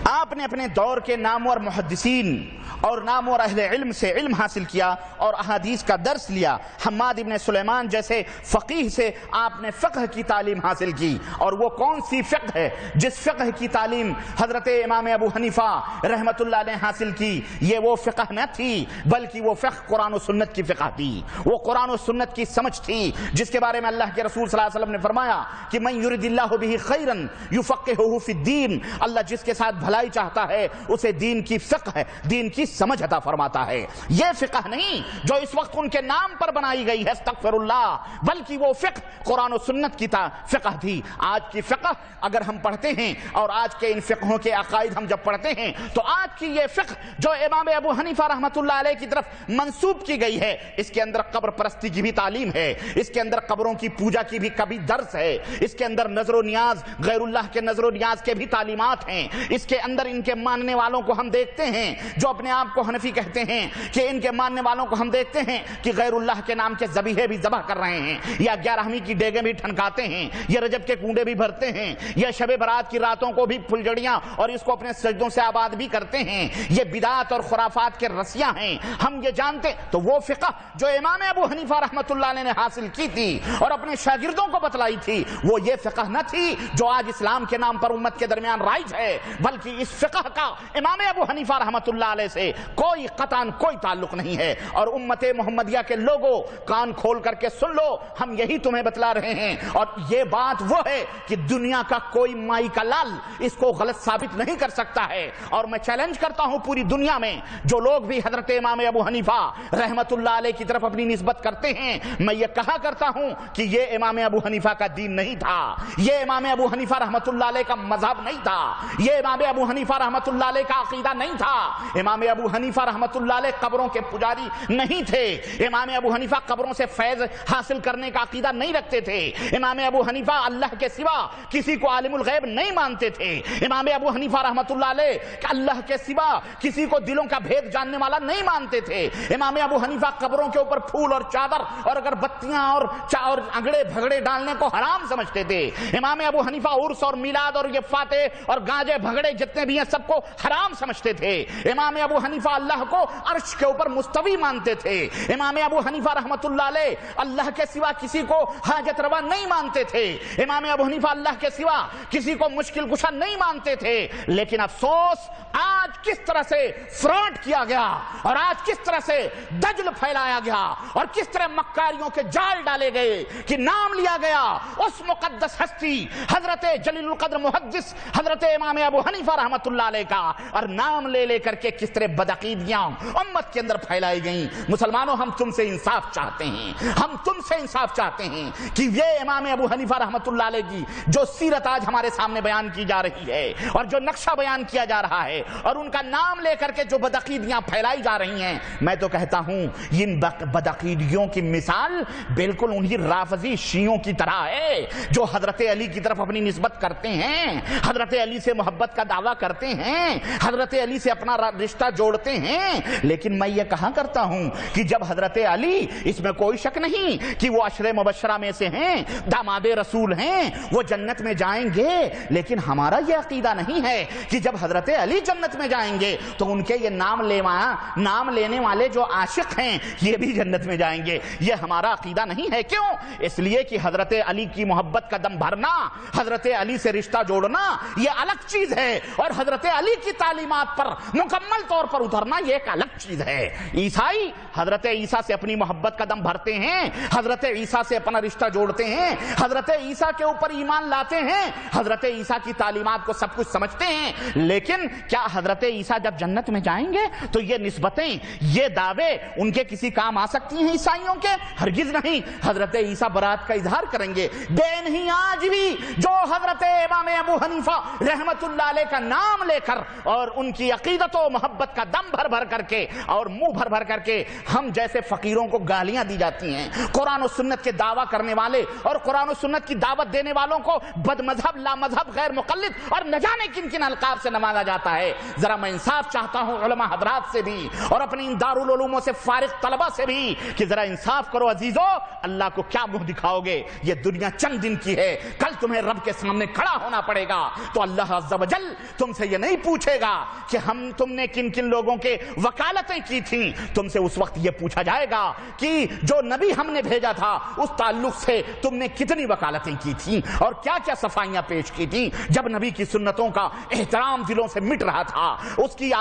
آپ نے اپنے دور کے نامور محدثین اور نامور اہل علم سے علم حاصل کیا اور احادیث کا درس لیا۔ حماد ابن سلیمان جیسے فقیہ سے آپ نے فقہ کی تعلیم حاصل کی، اور وہ کون سی فقہ ہے؟ جس فقہ کی تعلیم حضرت امام ابو حنیفہ رحمت اللہ نے حاصل کی، یہ وہ فقہ نہ تھی بلکہ وہ فقہ قرآن و سنت کی فقہ تھی، وہ قرآن و سنت کی سمجھ تھی، جس کے بارے میں اللہ کے رسول صلی اللہ علیہ وسلم نے فرمایا کہ من یرد اللہ بہ خیرا یفقہہ فی الدین، اللہ جس کے ساتھ بھلائی چاہتا ہے اسے دین کی فقہ ہے، دین کی سمجھ عطا فرماتا ہے۔ یہ فقہ نہیں جو اس وقت ان کے نام پر بنائی گئی ہے استغفر اللہ، بلکہ وہ فقہ قرآن و سنت کی فقہ تھی۔ آج کی فقہ اگر ہم پڑھتے ہیں اور آج کے ان فقہوں کے عقائد ہم جب پڑھتے ہیں تو آج کی یہ فقہ جو امام ابو حنیفہ رحمت اللہ علیہ کی طرف منسوب کی گئی ہے، اس کے اندر قبر پرستی کی بھی تعلیم ہے، اس کے اندر قبروں کی پوجا کی بھی کبھی درس ہے، اس کے اندر نظر و نیاز، غیر اللہ کے نظر و نیاز کے بھی تعلیمات ہیں، اس کے اندر ان کے ماننے والوں کو ہم دیکھتے ہیں جو اپنے آپ کو حنفی کہتے ہیں، کہ ان کے ماننے والوں کو ہم دیکھتے ہیں کہ غیر اللہ کے نام کے ذبیحے بھی ذبح کر رہے ہیں، یا 11ویں کی ڈیگیں بھی ٹھنکاتے ہیں، یا رجب کے کنڈے بھی بھرتے ہیں، یا شب برات کی راتوں کو بھی پھلجڑیاں اور اس کو اپنے سجدوں سے آباد بھی کرتے ہیں۔ یہ بدعات اور خرافات کے رسیاں ہیں، ہم یہ جانتے۔ تو وہ فقہ جو امام ابو حنیفہ رحمۃ اللہ علیہ نے حاصل کی تھی اور اپنے شاگردوں کو بتلائی تھی، وہ یہ فقہ نہ تھی جو آج اسلام کے نام پر امت کے درمیان رائج ہے، بلکہ اس فقہ کا امام ابو حنیفہ رحمۃ اللہ علیہ سے کوئی قطعاً کوئی تعلق نہیں ہے۔ اور امت محمدیہ کے لوگوں کان کھول کر کے سن لو، ہم یہی تمہیں بتلا رہے ہیں، اور یہ بات وہ ہے کہ دنیا کا کوئی مائی کا لال اس کو غلط ثابت نہیں کر سکتا ہے۔ اور میں چیلنج کرتا ہوں پوری دنیا میں جو لوگ بھی حضرت امام ابو حنیفہ رحمۃ اللہ علیہ کی طرف اپنی نسبت کرتے ہیں، میں یہ کہا کرتا ہوں کہ یہ امام ابو حنیفہ کا دین نہیں تھا، یہ امام ابو حنیفہ رحمۃ اللہ علیہ کا مذہب نہیں تھا، یہ امام ابو حنیفہ رحمۃ اللہ علیہ کا عقیدہ نہیں تھا۔ امام ابو حنیفہ رحمۃ اللہ علیہ قبروں کے پجاری نہیں تھے، امام ابو حنیفہ قبروں سے فیض حاصل کرنے کا عقیدہ نہیں رکھتے تھے، امام ابو حنیفہ اللہ کے سوا کسی کو عالم الغیب نہیں مانتے تھے، امام ابو حنیفہ رحمۃ اللہ علیہ اللہ کے سوا کسی کو دلوں کا بھید جاننے والا نہیں مانتے تھے، امام ابو حنیفہ قبروں کے اوپر پھول اور چادر اور اگر بتیاں اور انگڑے بھگڑے ڈالنے کو حرام سمجھتے تھے، امام ابو حنیفہ عرس اور میلاد اور یہ فاتح اور گانجے بھگڑے جتنے بھی ہیں سب کو حرام سمجھتے تھے، امام ابو حنیفہ اللہ کو عرش کے اوپر مستوی مانتے تھے، امام ابو حنیفہ رحمۃ اللہ علیہ اللہ کے سوا کسی کو حاجت روا نہیں مانتے تھے، امام ابو حنیفہ اللہ کے سوا کسی کو مشکل کشا نہیں مانتے تھے۔ لیکن افسوس آج کس طرح سے فراڈ کیا گیا اور آج کس طرح سے دجل پھیلایا گیا اور کس طرح مکاریوں کے جال ڈالے گئے کہ نام لیا گیا اس مقدس ہستی حضرت جلیل القدر محدث حضرت امام ابو حنیفہ رحمۃ اللہ علیہ کا، اور نام لے لے کر کے کس طرح بدعقیدیاں امت کے اندر پھیلائی گئیں۔ مسلمانوں ہم تم سے انصاف چاہتے ہیں، ہم تم سے انصاف چاہتے ہیں کہ یہ امام ابو حنیفہ رحمۃ اللہ علیہ کی جو سیرت آج ہمارے سامنے بیان کی جا رہی ہے اور جو نقشہ بیان کیا جا رہا ہے اور ان کا نام لے کر کے جو بدعقیدیاں پھیلائی جا رہی ہیں، میں تو کہتا ہوں ان بدعقیدیوں کی مثال بالکل انہی رافضی شیعوں کی طرح ہے جو حضرت علی کی طرف اپنی نسبت کرتے ہیں، حضرت علی سے محبت کا دعویٰ کرتے ہیں، حضرت علی سے اپنا رشتہ جوڑتے ہیں۔ لیکن میں یہ کہا کرتا ہوں کہ جب حضرت علی، اس میں کوئی شک نہیں کہ وہ عشرے مبشرہ میں سے ہیں، داماد رسول ہیں، وہ جنت میں جائیں گے، لیکن ہمارا یہ عقیدہ نہیں ہے کہ جب حضرت علی جنت میں جائیں گے تو ان کے یہ نام لینے والے جو عاشق ہیں یہ بھی جنت میں جائیں گے، یہ ہمارا عقیدہ نہیں ہے۔ کیوں؟ اس لیے کہ حضرت علی کی محبت کا دم بھرنا، حضرت علی سے رشتہ جوڑنا یہ الگ چیز ہے، اور حضرت علی کی تعلیمات پر مکمل طور پر اترنا یہ ایک الگ چیز ہے۔ عیسائی حضرت عیسیٰ سے اپنی محبت کا دم بھرتے ہیں، حضرت عیسیٰ سے اپنا رشتہ جوڑتے ہیں، حضرت عیسیٰ کے اوپر ایمان لاتے ہیں، حضرت عیسیٰ کی تعلیمات کو سب کچھ سمجھتے ہیں، لیکن کیا حضرت عیسیٰ جب جنت میں جائیں گے تو یہ نسبتیں، یہ دعوے ان کے کسی کام آ سکتی ہیں عیسائیوں کے؟ ہرگز نہیں۔ حضرت عیسیٰ برات کا اظہار کریں گے، بے نہیں آج بھی جو حضرت امام ابو حنیفہ رحمت اللہ علیہ کا نام لے کر اور ان کی عقیدت و محبت کا دم بھر بھر کر کے اور منہ بھر بھر کر کے ہم جیسے فقیروں کو گالیاں دی جاتی ہیں، قرآن و سنت کے دعویٰ کرنے والے اور قرآن و سنت کی دعوت دینے والوں کو بد مذہب، لا مذہب، غیر مقلد اور نہ جانے کن کن القاب سے نوازا جاتا ہے۔ ذرا میں انصاف چاہتا ہوں علماء حضرات سے بھی اور اپنی ان دارالعلوموں سے فارغ طلبہ سے بھی کہ ذرا انصاف کرو عزیزو، اللہ کو کیا منہ دکھاؤ گے؟ یہ دنیا چند دن کی ہے، کل تمہیں رب کے سامنے کھڑا ہونا پڑے گا، تو اللہ عز و جل تم سے یہ نہیں پوچھے گا کہ تم نے کن کن لوگوں کے وکالتیں کی تھیں، تم سے اس وقت یہ پوچھا جائے گا کہ جو نبی ہم نے بھیجا تھا اس تعلق سے تم نے کتنی وکالتیں کی تھیں اور کیا کیا صفائیاں پیش کی تھیں۔ جب نبی کی سنتوں کا احترام دلوں سے مٹ رہا تھا، اس کی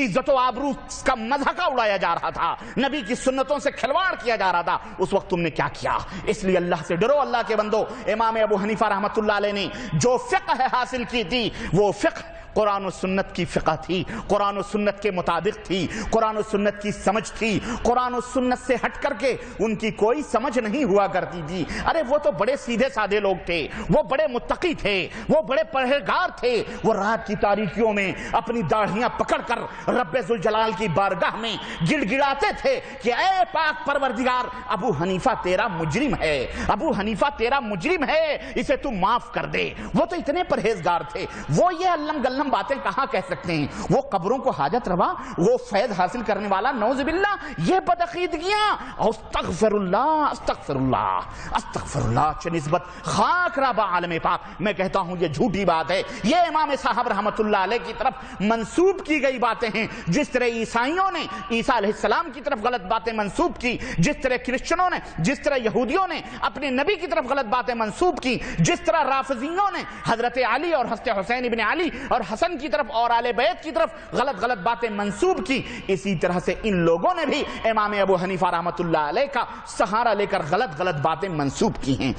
عزت و آبرو کا مذاق اڑایا جا رہا تھا، نبی کی سنتوں سے کھلواڑ کیا جا رہا تھا، اس وقت تم نے کیا کیا؟ اس لیے اللہ سے ڈرو، اللہ کے بندو۔ امام ابو حنیفہ رحمۃ اللہ علیہ نے جو فقہ حاصل کی تھی وہ فقہ قرآن و سنت کی فقہ تھی، قرآن و سنت کے مطابق تھی، قرآن و سنت کی سمجھ تھی، قرآن و سنت سے ہٹ کر کے ان کی کوئی سمجھ نہیں ہوا کرتی تھی۔ ارے وہ تو بڑے سیدھے سادے لوگ تھے، وہ بڑے متقی تھے، وہ بڑے پرہیزگار تھے، وہ رات کی تاریکیوں میں اپنی داڑھیاں پکڑ کر رب ذوالجلال کی بارگاہ میں گڑ گڑاتے تھے کہ اے پاک پروردگار، ابو حنیفہ تیرا مجرم ہے، ابو حنیفہ تیرا مجرم ہے، اسے تو معاف کر دے۔ وہ تو اتنے پرہیزگار تھے، وہ یہ علم گلم تمام باتیں کہاں کہہ سکتے ہیں؟ وہ قبروں کو حاجت روا، وہ فیض حاصل کرنے والا، نعوذ باللہ یہ بدعقیدگیاں. استغفر اللہ استغفر اللہ استغفر اللہ چ نسبت خاک رابع عالم پاک. میں کہتا ہوں یہ جھوٹی بات ہے، یہ امام صاحب رحمت اللہ علیہ کی طرف منسوب کی گئی باتیں ہیں. جس طرح عیسائیوں نے عیسیٰ علیہ السلام کی طرف غلط باتیں منسوب کی، جس طرح کرسچنوں نے، جس طرح یہودیوں نے اپنے نبی کی طرف غلط باتیں منسوب کی، جس طرح رافضیوں نے حضرت علی اور حضرت حسین ابن علی اور حسن کی طرف اور آل بیت کی طرف غلط باتیں منسوب کی، اسی طرح سے ان لوگوں نے بھی امام ابو حنیفہ رحمت اللہ علیہ کا سہارا لے کر غلط باتیں منسوب کی ہیں.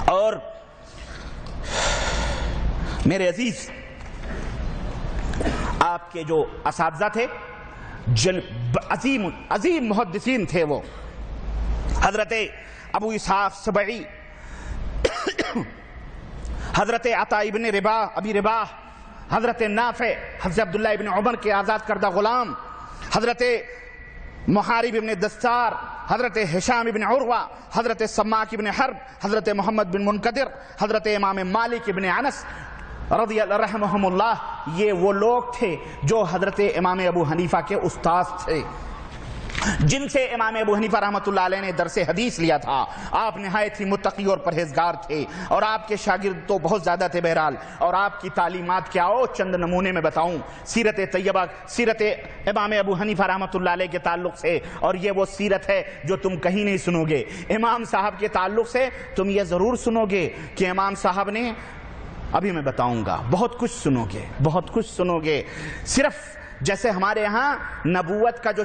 اور میرے عزیز، آپ کے جو اساتذہ تھے، عظیم محدثین تھے، وہ حضرت ابو اسحاق سبعی، حضرت عطا ابن ابی رباح، حضرت نافع، حضرت عبداللہ ابن عمر کے آزاد کردہ غلام، حضرت محارب ابن دستار، حضرت ہشام ابن عروہ، حضرت سماک ابن حرب، حضرت محمد بن منقدر، حضرت امام مالک ابن انس رضی اللہ رحمہم اللہ، یہ وہ لوگ تھے جو حضرت امام ابو حنیفہ کے استاذ تھے، جن سے امام ابو حنیفہ رحمت اللہ علیہ نے درس حدیث لیا تھا. آپ نہایت ہی متقی اور پرہیزگار تھے، اور آپ کے شاگرد تو بہت زیادہ تھے بہرحال. اور آپ کی تعلیمات کیا ہو، چند نمونے میں بتاؤں سیرت طیبہ، سیرت امام ابو حنیفہ رحمت اللہ علیہ کے تعلق سے. اور یہ وہ سیرت ہے جو تم کہیں نہیں سنو گے. امام صاحب کے تعلق سے تم یہ ضرور سنو گے کہ امام صاحب نے، ابھی میں بتاؤں گا، بہت کچھ سنو گے، بہت کچھ سنو گے. صرف جیسے ہمارے ہاں نبوت کا جو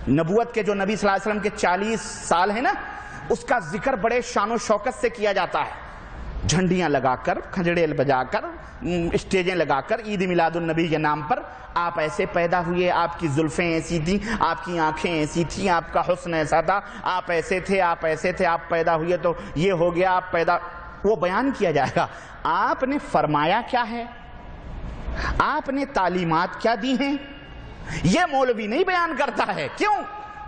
نبوت کے جو نبی صلی اللہ علیہ وسلم کے 40 سال ہیں نا، اس کا ذکر بڑے شان و شوکت سے کیا جاتا ہے. جھنڈیاں لگا کر، کھنجڑے بجا کر، اسٹیجیں لگا کر، عید میلاد النبی کے نام پر آپ ایسے پیدا ہوئے، آپ کی زلفیں ایسی تھیں، آپ کی آنکھیں ایسی تھیں، آپ کا حسن ایسا تھا، آپ ایسے تھے، آپ ایسے تھے، آپ پیدا ہوئے تو یہ ہو گیا، آپ پیدا، وہ بیان کیا جائے گا. آپ نے فرمایا کیا ہے، آپ نے تعلیمات کیا دی ہیں، یہ مولوی نہیں بیان کرتا ہے. کیوں؟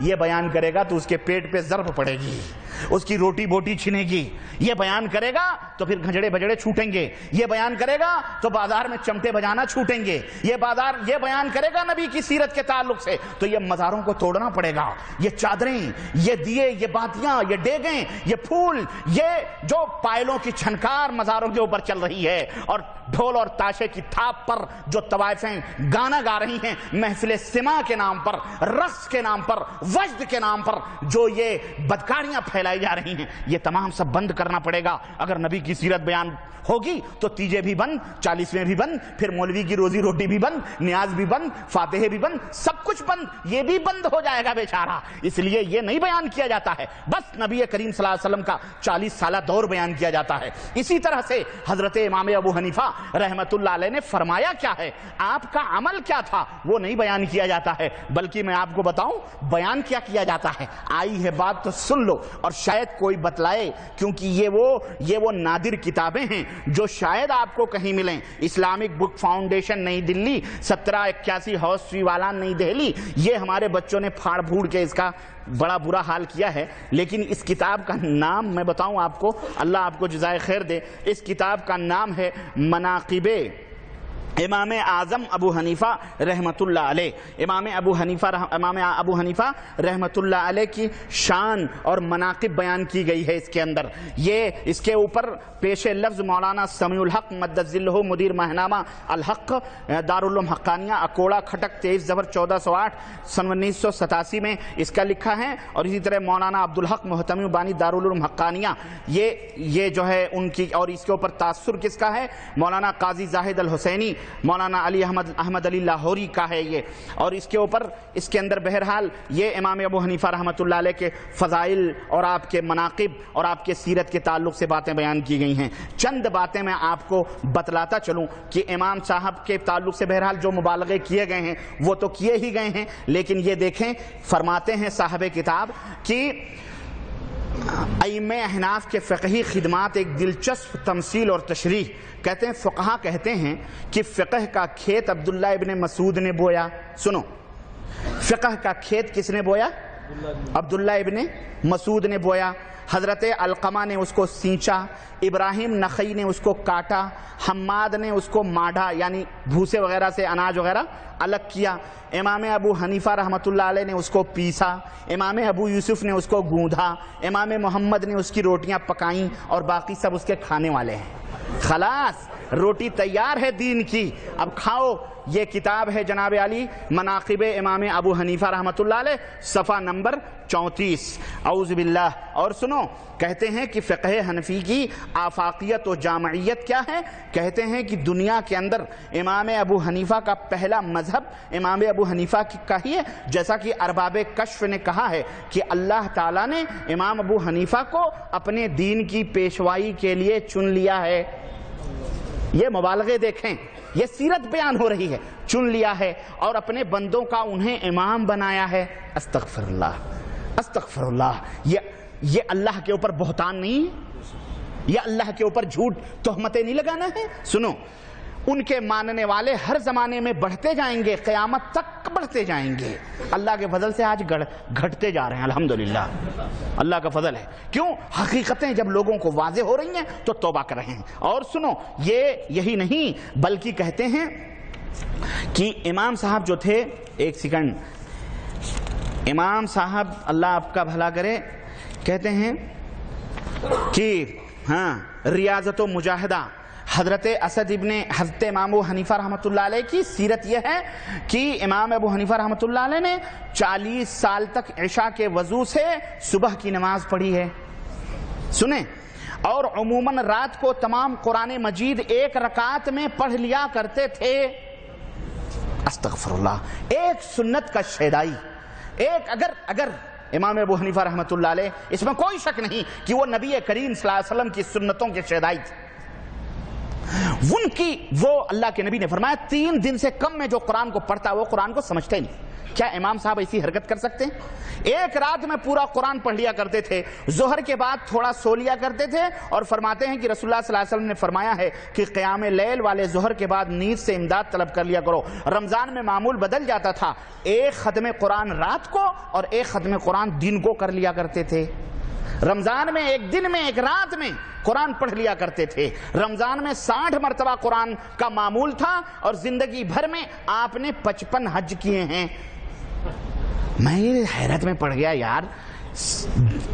یہ بیان کرے گا تو اس کے پیٹ پہ ضرب پڑے گی، اس کی روٹی بوٹی چھنے گی. یہ بیان کرے گا تو پھر گھجڑے بجڑے چھوٹیں گے. یہ بیان کرے گا تو بازار میں چمٹے بجانا چھوٹیں گے. یہ بیان کرے گا نبی کی سیرت کے تعلق سے تو یہ مزاروں کو توڑنا پڑے گا. یہ چادریں، یہ دیے، یہ باتیاں، یہ ڈیگیں، یہ پھول، یہ جو پائلوں کی چھنکار مزاروں کے اوپر چل رہی ہے، اور ڈھول اور تاشے کی تھاپ پر جو طوائفیں گانا گا رہی ہیں، محفل سما کے نام پر، رقص کے نام پر، وجد کے نام پر جو یہ بدکاریاں پھیلائی جا رہی ہیں، یہ تمام سب بند کرنا پڑے گا. اگر نبی کی سیرت بیان ہوگی تو تیجے بھی بند، 40ویں بھی بند، پھر مولوی کی روزی روٹی بھی بند، نیاز بھی بند، فاتحے بھی بند، سب کچھ بند. یہ بھی بند ہو جائے گا بیچارہ. اس لیے یہ نہیں بیان کیا جاتا ہے، بس نبی کریم صلی اللہ علیہ وسلم کا 40 سالہ دور بیان کیا جاتا ہے. اسی طرح سے حضرت امام ابو حنیفہ رحمت اللہ علیہ نے فرمایا کیا ہے، آپ کا عمل کیا تھا، وہ نہیں بیان کیا جاتا ہے. بلکہ میں آپ کو بتاؤں بیان کیا جاتا ہے. آئی ہے بات تو سن لو، اور شاید کوئی بتلائے، کیونکہ یہ وہ نادر کتابیں ہیں جو شاید آپ کو کہیں ملیں. اسلامک بک فاؤنڈیشن نئی دلی، 1781 ہاؤس وی والا نئی دہلی، یہ ہمارے بچوں نے پھاڑ پھوڑ کے اس کا بڑا برا حال کیا ہے. لیکن اس کتاب کا نام میں بتاؤں آپ کو، اللہ آپ کو جزائے خیر دے، اس کتاب کا نام ہے مناقب امام اعظم ابو حنیفہ رحمت اللہ علیہ. امام ابو حنیفہ رحمت اللہ علیہ کی شان اور مناقب بیان کی گئی ہے اس کے اندر. یہ اس کے اوپر پیش لفظ مولانا سمیع الحق مدد ذلہ مدیر ماہنامہ الحق دارالعلوم حقانیہ اکوڑا کھٹک 23 ظفر 1408 سن 1987 میں اس کا لکھا ہے. اور اسی طرح مولانا عبدالحق محتمی بانی دارالعلوم حقانیہ، یہ جو ہے ان کی، اور اس کے اوپر تاثر کس کا ہے، مولانا قاضی زاہد الحسینی، مولانا علی احمد علی لاہوری کا ہے یہ. اور اس کے اوپر، اس کے اندر بہرحال یہ امام ابو حنیفہ رحمت اللہ علیہ کے فضائل اور آپ کے مناقب اور آپ کے سیرت کے تعلق سے باتیں بیان کی گئی ہیں. چند باتیں میں آپ کو بتلاتا چلوں کہ امام صاحب کے تعلق سے بہرحال جو مبالغے کیے گئے ہیں وہ تو کیے ہی گئے ہیں. لیکن یہ دیکھیں، فرماتے ہیں صاحب کتاب کہ ائمہ احناف کے فقہی خدمات ایک دلچسپ تمثیل اور تشریح. کہتے ہیں فقہا کہتے ہیں کہ فقہ کا کھیت عبداللہ ابن مسعود نے بویا. سنو، فقہ کا کھیت کس نے بویا؟ عبداللہ ابن مسعود نے بویا. حضرت علقمہ نے اس کو سینچا، ابراہیم نخعی نے اس کو کاٹا، حماد نے اس کو ماڈھا یعنی بھوسے وغیرہ سے اناج وغیرہ الگ کیا، امام ابو حنیفہ رحمۃ اللہ علیہ نے اس کو پیسا، امام ابو یوسف نے اس کو گوندھا، امام محمد نے اس کی روٹیاں پکائیں، اور باقی سب اس کے کھانے والے ہیں۔ خلاص روٹی تیار ہے دین کی، اب کھاؤ۔ یہ کتاب ہے جناب علی مناقب امام ابو حنیفہ رحمۃ اللہ علیہ، صفحہ نمبر 34۔ اعوذ باللہ۔ اور سنو، کہتے ہیں کہ فقہ حنفی کی آفاقیت و جامعیت کیا ہے؟ کہتے ہیں کہ دنیا کے اندر امام ابو حنیفہ کا پہلا مذہب امام ابو حنیفہ کا ہی ہے، جیسا کہ ارباب کشف نے کہا ہے کہ اللہ تعالیٰ نے امام ابو حنیفہ کو اپنے دین کی پیشوائی کے لیے چن لیا ہے۔ یہ مبالغے دیکھیں، یہ سیرت بیان ہو رہی ہے، چن لیا ہے اور اپنے بندوں کا انہیں امام بنایا ہے۔ استغفر اللہ، استغفر اللہ۔ یہ اللہ کے اوپر بہتان نہیں ہے، یہ اللہ کے اوپر جھوٹ تہمتیں نہیں لگانا ہے۔ سنو، ان کے ماننے والے ہر زمانے میں بڑھتے جائیں گے، قیامت تک بڑھتے جائیں گے۔ اللہ کے فضل سے آج گھٹتے جا رہے ہیں، الحمدللہ، اللہ کا فضل ہے۔ کیوں؟ حقیقتیں جب لوگوں کو واضح ہو رہی ہیں تو توبہ کر رہے ہیں۔ اور سنو، یہی نہیں بلکہ کہتے ہیں کہ امام صاحب جو تھے، ایک سیکنڈ، امام صاحب اللہ آپ کا بھلا کرے، کہتے ہیں کہ ریاضت و مجاہدہ، حضرت اسد ابن حضرت امام ابو حنیفہ رحمۃ اللہ علیہ کی سیرت یہ ہے کہ امام ابو حنیفہ رحمۃ اللہ علیہ نے 40 سال تک عشاء کے وضو سے صبح کی نماز پڑھی ہے، سنیں، اور عموماً رات کو تمام قرآن مجید ایک رکعت میں پڑھ لیا کرتے تھے۔ استغفر اللہ، ایک سنت کا شیدائی، ایک اگر امام ابو حنیفہ رحمۃ اللہ علیہ، اس میں کوئی شک نہیں کہ وہ نبی کریم صلی اللہ علیہ وسلم کی سنتوں کے شیدائی تھے، وہ اللہ کے نبی نے فرمایا 3 دن سے کم میں جو قرآن کو پڑھتا وہ قرآن کو سمجھتے نہیں۔ کیا امام صاحب ایسی حرکت کر سکتے ہیں؟ ایک رات میں پورا قرآن پڑھ لیا کرتے تھے، ظہر کے بعد تھوڑا سو لیا کرتے تھے، اور فرماتے ہیں کہ رسول اللہ صلی اللہ علیہ وسلم نے فرمایا ہے کہ قیام لیل والے ظہر کے بعد نیند سے امداد طلب کر لیا کرو۔ رمضان میں معمول بدل جاتا تھا، ایک ختم قرآن رات کو اور ایک ختم قرآن دن کو کر لیا کرتے تھے۔ رمضان میں ایک دن میں ایک رات میں قرآن پڑھ لیا کرتے تھے۔ رمضان میں 60 مرتبہ قرآن کا معمول تھا، اور زندگی بھر میں آپ نے 55 حج کیے ہیں۔ میں حیرت میں پڑ گیا یار،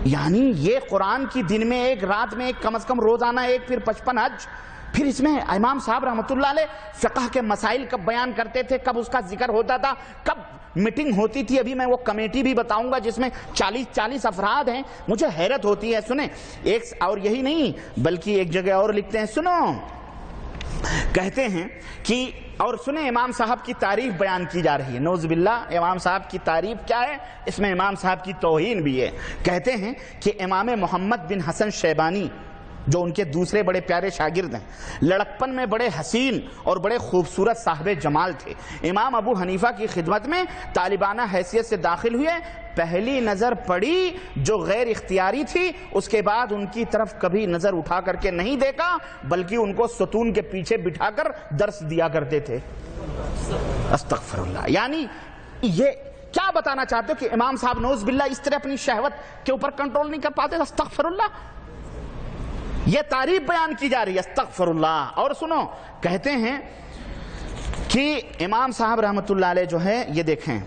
یعنی یہ قرآن کی دن میں ایک رات میں ایک، کم از کم روزانہ ایک، پھر 55 حج۔ پھر اس میں امام صاحب رحمۃ اللہ علیہ فقہ کے مسائل کب بیان کرتے تھے، کب اس کا ذکر ہوتا تھا، کب میٹنگ ہوتی تھی۔ ابھی میں وہ کمیٹی بھی بتاؤں گا جس میں 40 افراد ہیں، مجھے حیرت ہوتی ہے۔ سنیں، ایک اور یہی نہیں بلکہ ایک جگہ اور لکھتے ہیں، سنو، کہتے ہیں کہ، اور سنیں امام صاحب کی تعریف بیان کی جا رہی ہے، نعوذ باللہ، امام صاحب کی تعریف کیا ہے، اس میں امام صاحب کی توہین بھی ہے۔ کہتے ہیں کہ امام محمد بن حسن شیبانی جو ان کے دوسرے بڑے پیارے شاگرد ہیں، لڑکپن میں بڑے حسین اور بڑے خوبصورت صاحب جمال تھے۔ امام ابو حنیفہ کی خدمت میں طالبانہ حیثیت سے داخل ہوئے، پہلی نظر پڑی جو غیر اختیاری تھی، اس کے بعد ان کی طرف کبھی نظر اٹھا کر کے نہیں دیکھا، بلکہ ان کو ستون کے پیچھے بٹھا کر درس دیا کرتے تھے۔ استغفر اللہ، یعنی یہ کیا بتانا چاہتے ہو کہ امام صاحب نعوذ باللہ اس طرح اپنی شہوت کے اوپر کنٹرول نہیں کر پاتے؟ استغفر اللہ، یہ تعریف بیان کی جا رہی ہے، استغفر اللہ۔ اور سنو، کہتے ہیں کہ امام صاحب رحمۃ اللہ علیہ جو ہے، یہ دیکھیں،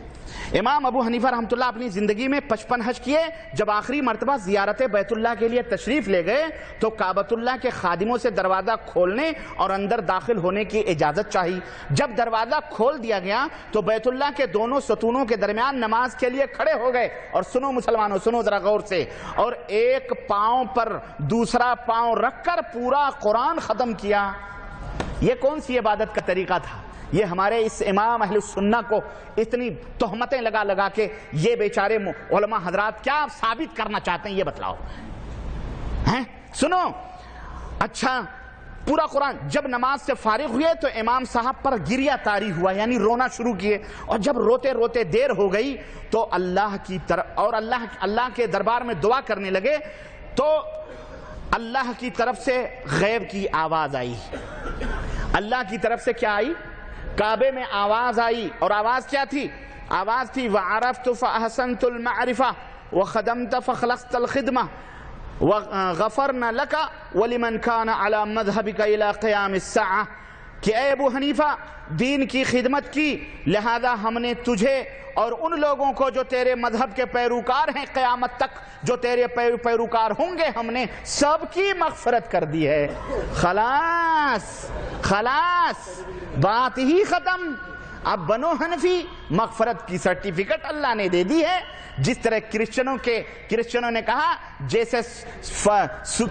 امام ابو حنیفہ رحمۃ اللہ اپنی زندگی میں 55 حج کیے۔ جب آخری مرتبہ زیارت بیت اللہ کے لیے تشریف لے گئے تو کعبۃ اللہ کے خادموں سے دروازہ کھولنے اور اندر داخل ہونے کی اجازت چاہی۔ جب دروازہ کھول دیا گیا تو بیت اللہ کے دونوں ستونوں کے درمیان نماز کے لیے کھڑے ہو گئے، اور سنو مسلمانوں، سنو ذرا غور سے، اور ایک پاؤں پر دوسرا پاؤں رکھ کر پورا قرآن ختم کیا۔ یہ کون سی عبادت کا طریقہ تھا؟ یہ ہمارے اس امام اہل السنہ کو اتنی تہمتیں لگا کے یہ بیچارے علماء حضرات کیا ثابت کرنا چاہتے ہیں، یہ بتلاؤ ہیں؟ سنو، اچھا، پورا قرآن، جب نماز سے فارغ ہوئے تو امام صاحب پر گریہ طاری ہوا، یعنی رونا شروع کیے، اور جب روتے روتے دیر ہو گئی تو اللہ کی طرف، اور اللہ کے دربار میں دعا کرنے لگے، تو اللہ کی طرف سے غیب کی آواز آئی۔ اللہ کی طرف سے کیا آئی؟ کعبے میں آواز آئی، اور آواز کیا تھی؟ آواز تھی وَعَرَفْتُ فَأَحْسَنْتُ الْمَعْرِفَةَ وَخَدَمْتَ فَخْلَصْتَ الْخِدْمَةَ۔ وَغَفَرْنَ لَكَ وَلِمَنْ كَانَ عَلَى مَذْهَبِكَ إِلَى قِيَامِ السَّاعَةِ کہ اے ابو حنیفہ دین کی خدمت کی، لہذا ہم نے تجھے اور ان لوگوں کو جو تیرے مذہب کے پیروکار ہیں قیامت تک جو تیرے پیروکار ہوں گے، ہم نے سب کی مغفرت کر دی ہے۔ خلاص بات ہی ختم۔ اب بنو حنفی مغفرت کی سرٹیفکیٹ اللہ نے دے دی ہے، جس طرح کرسچنوں نے کہا جیسے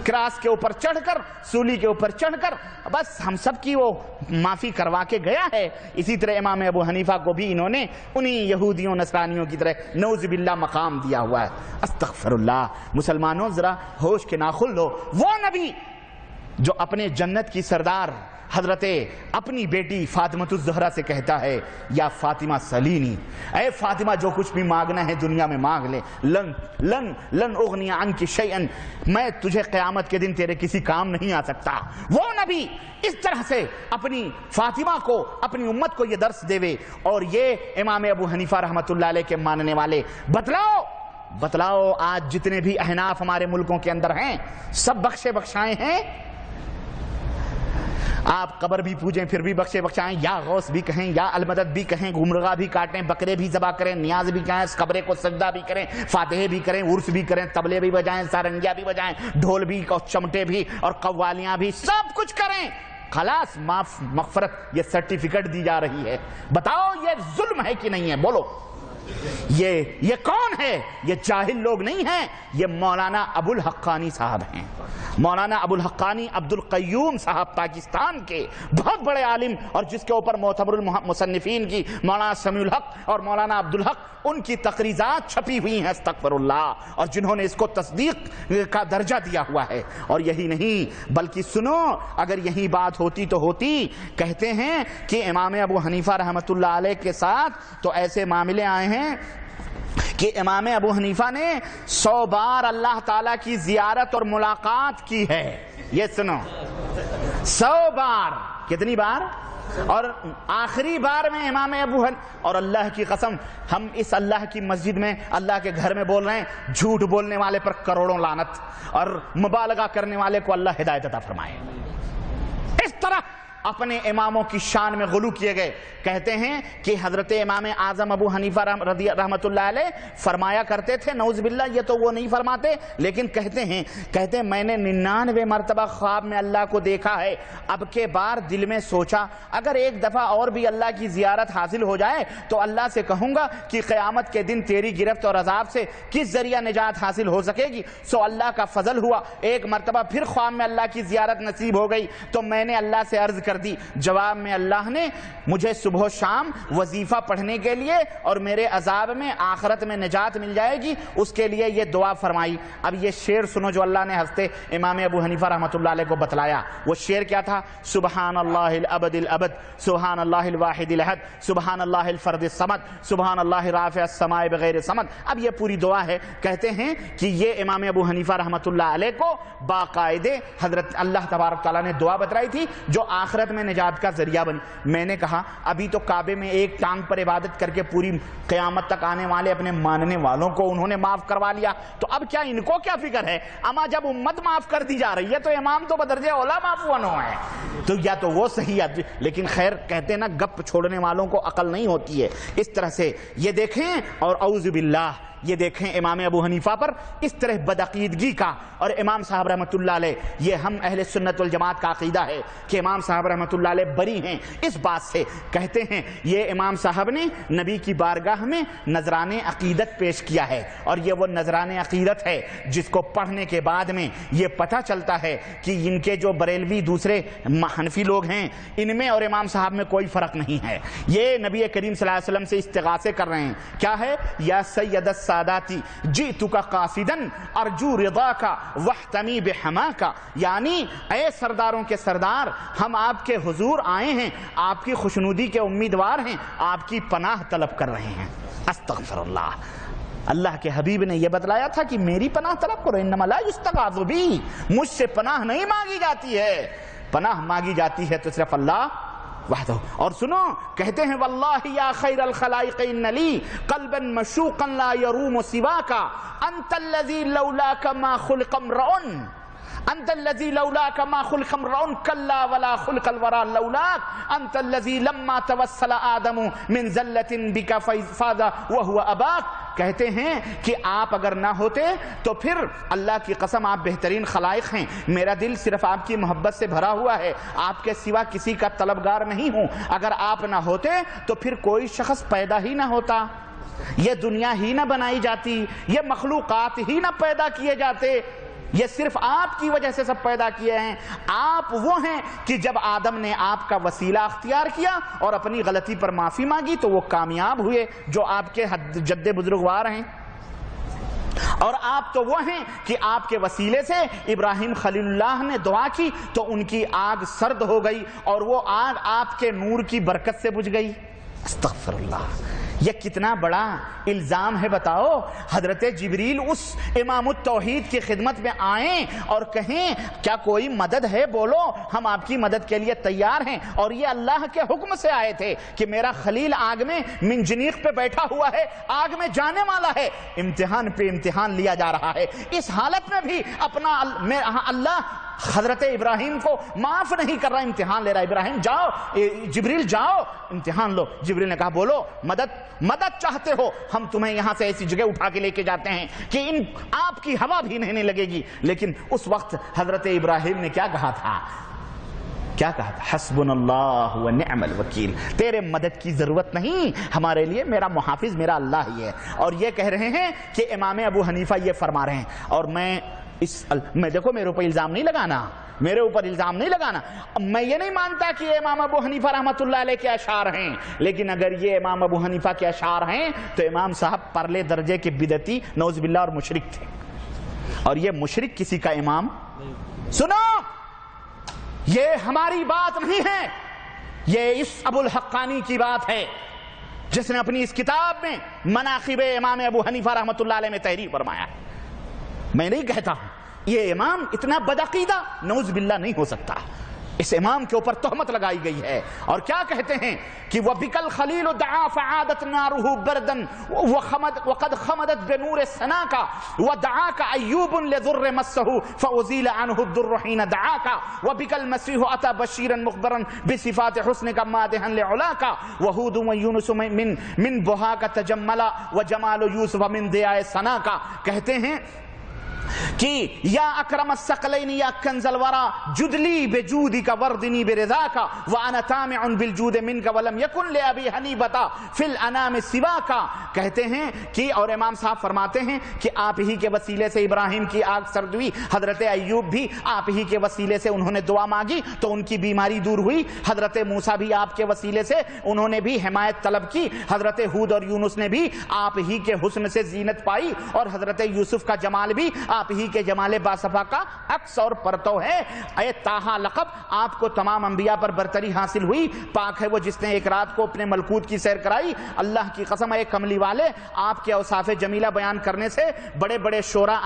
کراس کے اوپر چڑھ کر، سولی کے اوپر چڑھ کر بس ہم سب کی وہ معافی کروا کے گیا ہے، اسی طرح امام ابو حنیفہ کو بھی انہوں نے انہی یہودیوں نصرانیوں کی طرح نعوذ باللہ مقام دیا ہوا ہے۔ استغفر اللہ۔ مسلمانوں ذرا ہوش کے ناخن لو، وہ نبی جو اپنے جنت کی سردار حضرت اپنی بیٹی فاطمہ الزہرا سے کہتا ہے یا فاطمہ سلینی، اے فاطمہ جو کچھ بھی مانگنا ہے دنیا میں مانگ لے، لن اغنی عنک شیئا، میں تجھے قیامت کے دن تیرے کسی کام نہیں آ سکتا۔ وہ نبی اس طرح سے اپنی فاطمہ کو، اپنی امت کو یہ درس دے، اور یہ امام ابو حنیفہ رحمۃ اللہ علیہ کے ماننے والے بتلاؤ آج جتنے بھی احناف ہمارے ملکوں کے اندر ہیں سب بخشے بخشائے ہیں؟ آپ قبر بھی پوجیں پھر بھی بخشے بخشائیں، یا غوث بھی کہیں، یا المدد بھی کہیں، گمرگا بھی کاٹیں، بکرے بھی ذبح کریں، نیاز بھی کہیں، قبرے کو سجدہ بھی کریں، فاتحے بھی کریں، عرس بھی کریں، طبلے بھی بجائیں، سارنگیا بھی بجائیں، ڈھول بھی اور چمٹے بھی اور قوالیاں بھی، سب کچھ کریں، خلاص مغفرت یہ سرٹیفکیٹ دی جا رہی ہے۔ بتاؤ یہ ظلم ہے کہ نہیں ہے؟ بولو۔ یہ کون ہے؟ یہ جاہل لوگ نہیں ہیں، یہ مولانا ابو الحقانی صاحب ہیں۔ مولانا ابو الحقانی عبد القیوم صاحب پاکستان کے بہت بڑے عالم، اور جس کے اوپر معتبر المصنفین کی مولانا سمیع الحق اور مولانا عبد الحق ان کی تقریضات چھپی ہوئی ہیں، استغفر اللہ، اور جنہوں نے اس کو تصدیق کا درجہ دیا ہوا ہے۔ اور یہی نہیں بلکہ سنو، اگر یہی بات ہوتی تو ہوتی، کہتے ہیں کہ امام ابو حنیفہ رحمۃ اللہ علیہ کے ساتھ تو ایسے معاملے آئے ہیں کہ امام ابو حنیفہ نے 100 بار اللہ تعالیٰ کی زیارت اور ملاقات کی ہے۔ یہ سنو، 100 بار، کتنی بار؟ اور آخری بار میں امام ابو حنیفہ، اور اللہ کی قسم ہم اس اللہ کی مسجد میں اللہ کے گھر میں بول رہے ہیں، جھوٹ بولنے والے پر کروڑوں لعنت، اور مبالغہ کرنے والے کو اللہ ہدایت عطا فرمائے۔ اس طرح اپنے اماموں کی شان میں غلو کیے گئے۔ کہتے ہیں کہ حضرت امام اعظم ابو حنیفہ رحمۃ اللہ علیہ فرمایا کرتے تھے، نعوذ باللہ یہ تو وہ نہیں فرماتے، لیکن کہتے ہیں میں نے 99 مرتبہ خواب میں اللہ کو دیکھا ہے، اب کے بار دل میں سوچا اگر ایک دفعہ اور بھی اللہ کی زیارت حاصل ہو جائے تو اللہ سے کہوں گا کہ قیامت کے دن تیری گرفت اور عذاب سے کس ذریعہ نجات حاصل ہو سکے گی۔ سو اللہ کا فضل ہوا، ایک مرتبہ پھر خواب میں اللہ کی زیارت نصیب ہو گئی، تو میں نے اللہ سے عرض کر دی، جواب میں اللہ نے مجھے صبح و شام وظیفہ پڑھنے کے لیے اور میرے عذاب میں آخرت میں نجات مل جائے گی، اس کے لیے یہ دعا فرمائی۔ اب یہ شعر سنو جو اللہ نے حضرت امام ابو حنیفہ رحمۃ اللہ علیہ کو بتلایا۔ وہ شعر کیا تھا؟ سبحان اللہ الابد الابد، سبحان اللہ الواحد الاحد، سبحان اللہ الفرد الصمد، سبحان اللہ رافع السماء بغیر صمد۔ اب یہ پوری دعا ہے۔ کہتے ہیں کہ یہ امام ابو حنیفہ رحمۃ اللہ علیہ کو باقاعدے حضرت اللہ تبارک تعالیٰ نے دعا بتلائی تھی جو آخرت میں نجات کا ذریعہ بنی۔ میں نے کہا ابھی تو کعبے میں ایک ٹانگ پر عبادت کر کے پوری قیامت تک آنے والے اپنے ماننے والوں کو انہوں نے معاف کروا لیا، تو اب کیا ان کو کیا فکر ہے؟ اما جب امت معاف کر دی جا رہی ہے تو امام تو بدرجہ اولا معاف ہونا ہے، تو یا تو وہ صحیح ہے، لیکن خیر کہتے ہیں نا گپ چھوڑنے والوں کو عقل نہیں ہوتی ہے۔ اس طرح سے یہ دیکھیں، اور اعوذ باللہ یہ دیکھیں امام ابو حنیفہ پر اس طرح بدعقیدگی کا، اور امام صاحب رحمۃ اللہ علیہ، یہ ہم اہل سنت والجماعت کا عقیدہ ہے کہ امام صاحب رحمۃ اللہ علیہ بری ہیں اس بات سے۔ کہتے ہیں یہ امام صاحب نے نبی کی بارگاہ میں نذران عقیدت پیش کیا ہے، اور یہ وہ نذران عقیدت ہے جس کو پڑھنے کے بعد میں یہ پتہ چلتا ہے کہ ان کے جو بریلوی دوسرے حنفی لوگ ہیں ان میں اور امام صاحب میں کوئی فرق نہیں ہے۔ یہ نبی کریم صلی اللہ علیہ وسلم سے استغاثے کر رہے ہیں، کیا ہے؟ یا سید الساداتی جئتک قاصدا ارجو رضاک واحتمی بحماک، یعنی اے سرداروں کے سردار ہم آپ کے حضور آئے ہیں، آپ کی خوشنودی کے امیدوار ہیں، آپ کی پناہ طلب کر رہے ہیں۔ استغفر اللہ۔ اللہ کے حبیب نے یہ بتلایا تھا کہ میری پناہ طلب کرو، انما لا یستغاث بی، مجھ سے پناہ نہیں مانگی جاتی ہے، پناہ مانگی جاتی ہے تو صرف اللہ وحدہ. اور سنو کہتے ہیں واللہ یا خیر الخلائق ان لی قلبا مشوقا لا یروم سواک انت الذی لولاک ما خلق امرؤ انت الذی لولاک ما خلق امرؤ کلا ولا خلق الورى لولاک انت الذی لما توسل آدم من ذلۃ بک فاز وهو اباک. کہتے ہیں کہ آپ اگر نہ ہوتے تو پھر اللہ کی قسم آپ بہترین خلائق ہیں. میرا دل صرف آپ کی محبت سے بھرا ہوا ہے, آپ کے سوا کسی کا طلبگار نہیں ہوں. اگر آپ نہ ہوتے تو پھر کوئی شخص پیدا ہی نہ ہوتا, یہ دنیا ہی نہ بنائی جاتی, یہ مخلوقات ہی نہ پیدا کیے جاتے. یہ صرف آپ کی وجہ سے سب پیدا کیے ہیں. آپ وہ ہیں کہ جب آدم نے آپ کا وسیلہ اختیار کیا اور اپنی غلطی پر معافی مانگی تو وہ کامیاب ہوئے جو آپ کے جد بزرگوار ہیں. اور آپ تو وہ ہیں کہ آپ کے وسیلے سے ابراہیم خلیل اللہ نے دعا کی تو ان کی آگ سرد ہو گئی اور وہ آگ آپ کے نور کی برکت سے بجھ گئی. استغفر اللہ. یہ کتنا بڑا الزام ہے بتاؤ. حضرت جبریل اس امام التوحید کی خدمت میں آئیں اور کہیں کیا کوئی مدد ہے, بولو ہم آپ کی مدد کے لیے تیار ہیں. اور یہ اللہ کے حکم سے آئے تھے کہ میرا خلیل آگ میں منجنیق پہ بیٹھا ہوا ہے, آگ میں جانے والا ہے, امتحان پہ امتحان لیا جا رہا ہے. اس حالت میں بھی اپنا اللہ حضرت ابراہیم کو معاف نہیں کر رہا, امتحان لے رہا. ابراہیم جاؤ, جبریل جاؤ امتحان لو. جبریل نے کہا بولو مدد چاہتے ہو, ہم تمہیں یہاں سے ایسی جگہ اٹھا کے لے کے جاتے ہیں کہ آپ کی ہوا بھی نہیں لگے گی. لیکن اس وقت حضرت ابراہیم نے کیا کہا تھا, کیا کہا تھا؟ حسبنا اللہ و نعم الوکیل. تیرے مدد کی ضرورت نہیں, ہمارے لیے میرا محافظ میرا اللہ ہی ہے. اور یہ کہہ رہے ہیں کہ امام ابو حنیفہ یہ فرما رہے ہیں. اور میں دیکھو میرے اوپر الزام نہیں لگانا, میرے اوپر الزام نہیں لگانا. میں یہ نہیں مانتا کہ یہ امام ابو حنیفہ رحمۃ اللہ علیہ کے اشعار ہیں, لیکن اگر یہ امام ابو حنیفہ کے اشعار ہیں تو امام صاحب پرلے درجے کے بدعتی نعوذ باللہ اور مشرک تھے. اور یہ مشرک کسی کا امام. سنو, یہ ہماری بات نہیں ہے, یہ اس ابو الحقانی کی بات ہے جس نے اپنی اس کتاب میں مناقب امام ابو حنیفہ رحمۃ اللہ علیہ میں تحریر فرمایا. میں نہیں کہتا ہوں یہ امام اتنا بدعقیدہ نعوذ باللہ نہیں ہو سکتا. اس امام کے اوپر تہمت لگائی گئی ہے. اور کیا کہتے ہیں کہ وَبِكَ الْخَلِيلُ دَعَا فَعَادَتْ نَارُهُ بَرْدًا وَقَدْ خَمَدَتْ بِنُورِ سَنَاكَ وَدَعَاكَ أَيُّوبٌ لِذُرِّ مَسَّهُ فَأُزِيلَ عَنْهُ الدُّرُّ حِينَ دَعَاكَ وَبِكَ الْمَسِيحُ أَتَى بَشِيرًا مُخْبِرًا بِصِفَاتِ حُسْنِكَ مَادِحًا لِعُلَاكَ وَهُودٌ وَيُونُسُ مِن بُهَاكَ تَجَمَّلَ وَجَمَالُ يُوسُفَ مِن ضِيَاءِ سَنَاكَ. کہتے ہیں کہ یا اکرم الثقلین یا کنز الورا جدلی بجودک وردنی برضاک وانا طامع بالجود منک ولم یکن لابی حنیفہ فی الانام سواک. کہتے ہیں کہ اور امام صاحب فرماتے ہیں کہ آپ ہی کے وسیلے سے ابراہیم کی آگ سرد ہوئی, حضرت ایوب بھی آپ ہی کے وسیلے سے انہوں نے دعا مانگی تو ان کی بیماری دور ہوئی, حضرت موسیٰ بھی آپ کے وسیلے سے انہوں نے بھی حمایت طلب کی, حضرت ہود اور یونس نے بھی آپ ہی کے حسن سے زینت پائی, اور حضرت یوسف کا جمال بھی آپ ہی کے جمال باصفا کا عکس اور پرتو ہے. اے طٰہٰ لقب آپ کو تمام انبیاء پر برتری حاصل ہوئی. پاک ہے وہ جس نے ایک رات کو اپنے ملکوت کی سیر کرائی. اللہ کی قسم اے کملی والے, آپ کے اوصاف جمیلہ بیان کرنے سے بڑے بڑے شعراء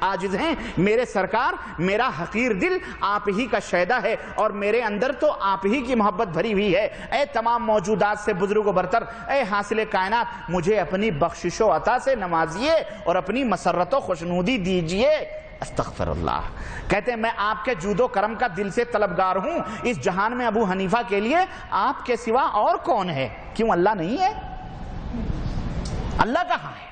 عاجز ہیں. میرے سرکار, میرا حقیر دل آپ ہی کا شیدا ہے اور میرے اندر تو آپ ہی کی محبت بھری ہوئی ہے. اے تمام موجودات سے بزرگ و برتر, اے حاصل کائنات, مجھے اپنی بخشش و عطا سے نوازیے اور اپنی مسرت و خوشنودی دیجیے. استغفر اللہ. کہتے ہیں میں آپ کے جود و کرم کا دل سے طلبگار ہوں. اس جہان میں ابو حنیفہ کے لیے آپ کے سوا اور کون ہے؟ کیوں اللہ نہیں ہے؟ اللہ کہاں ہے؟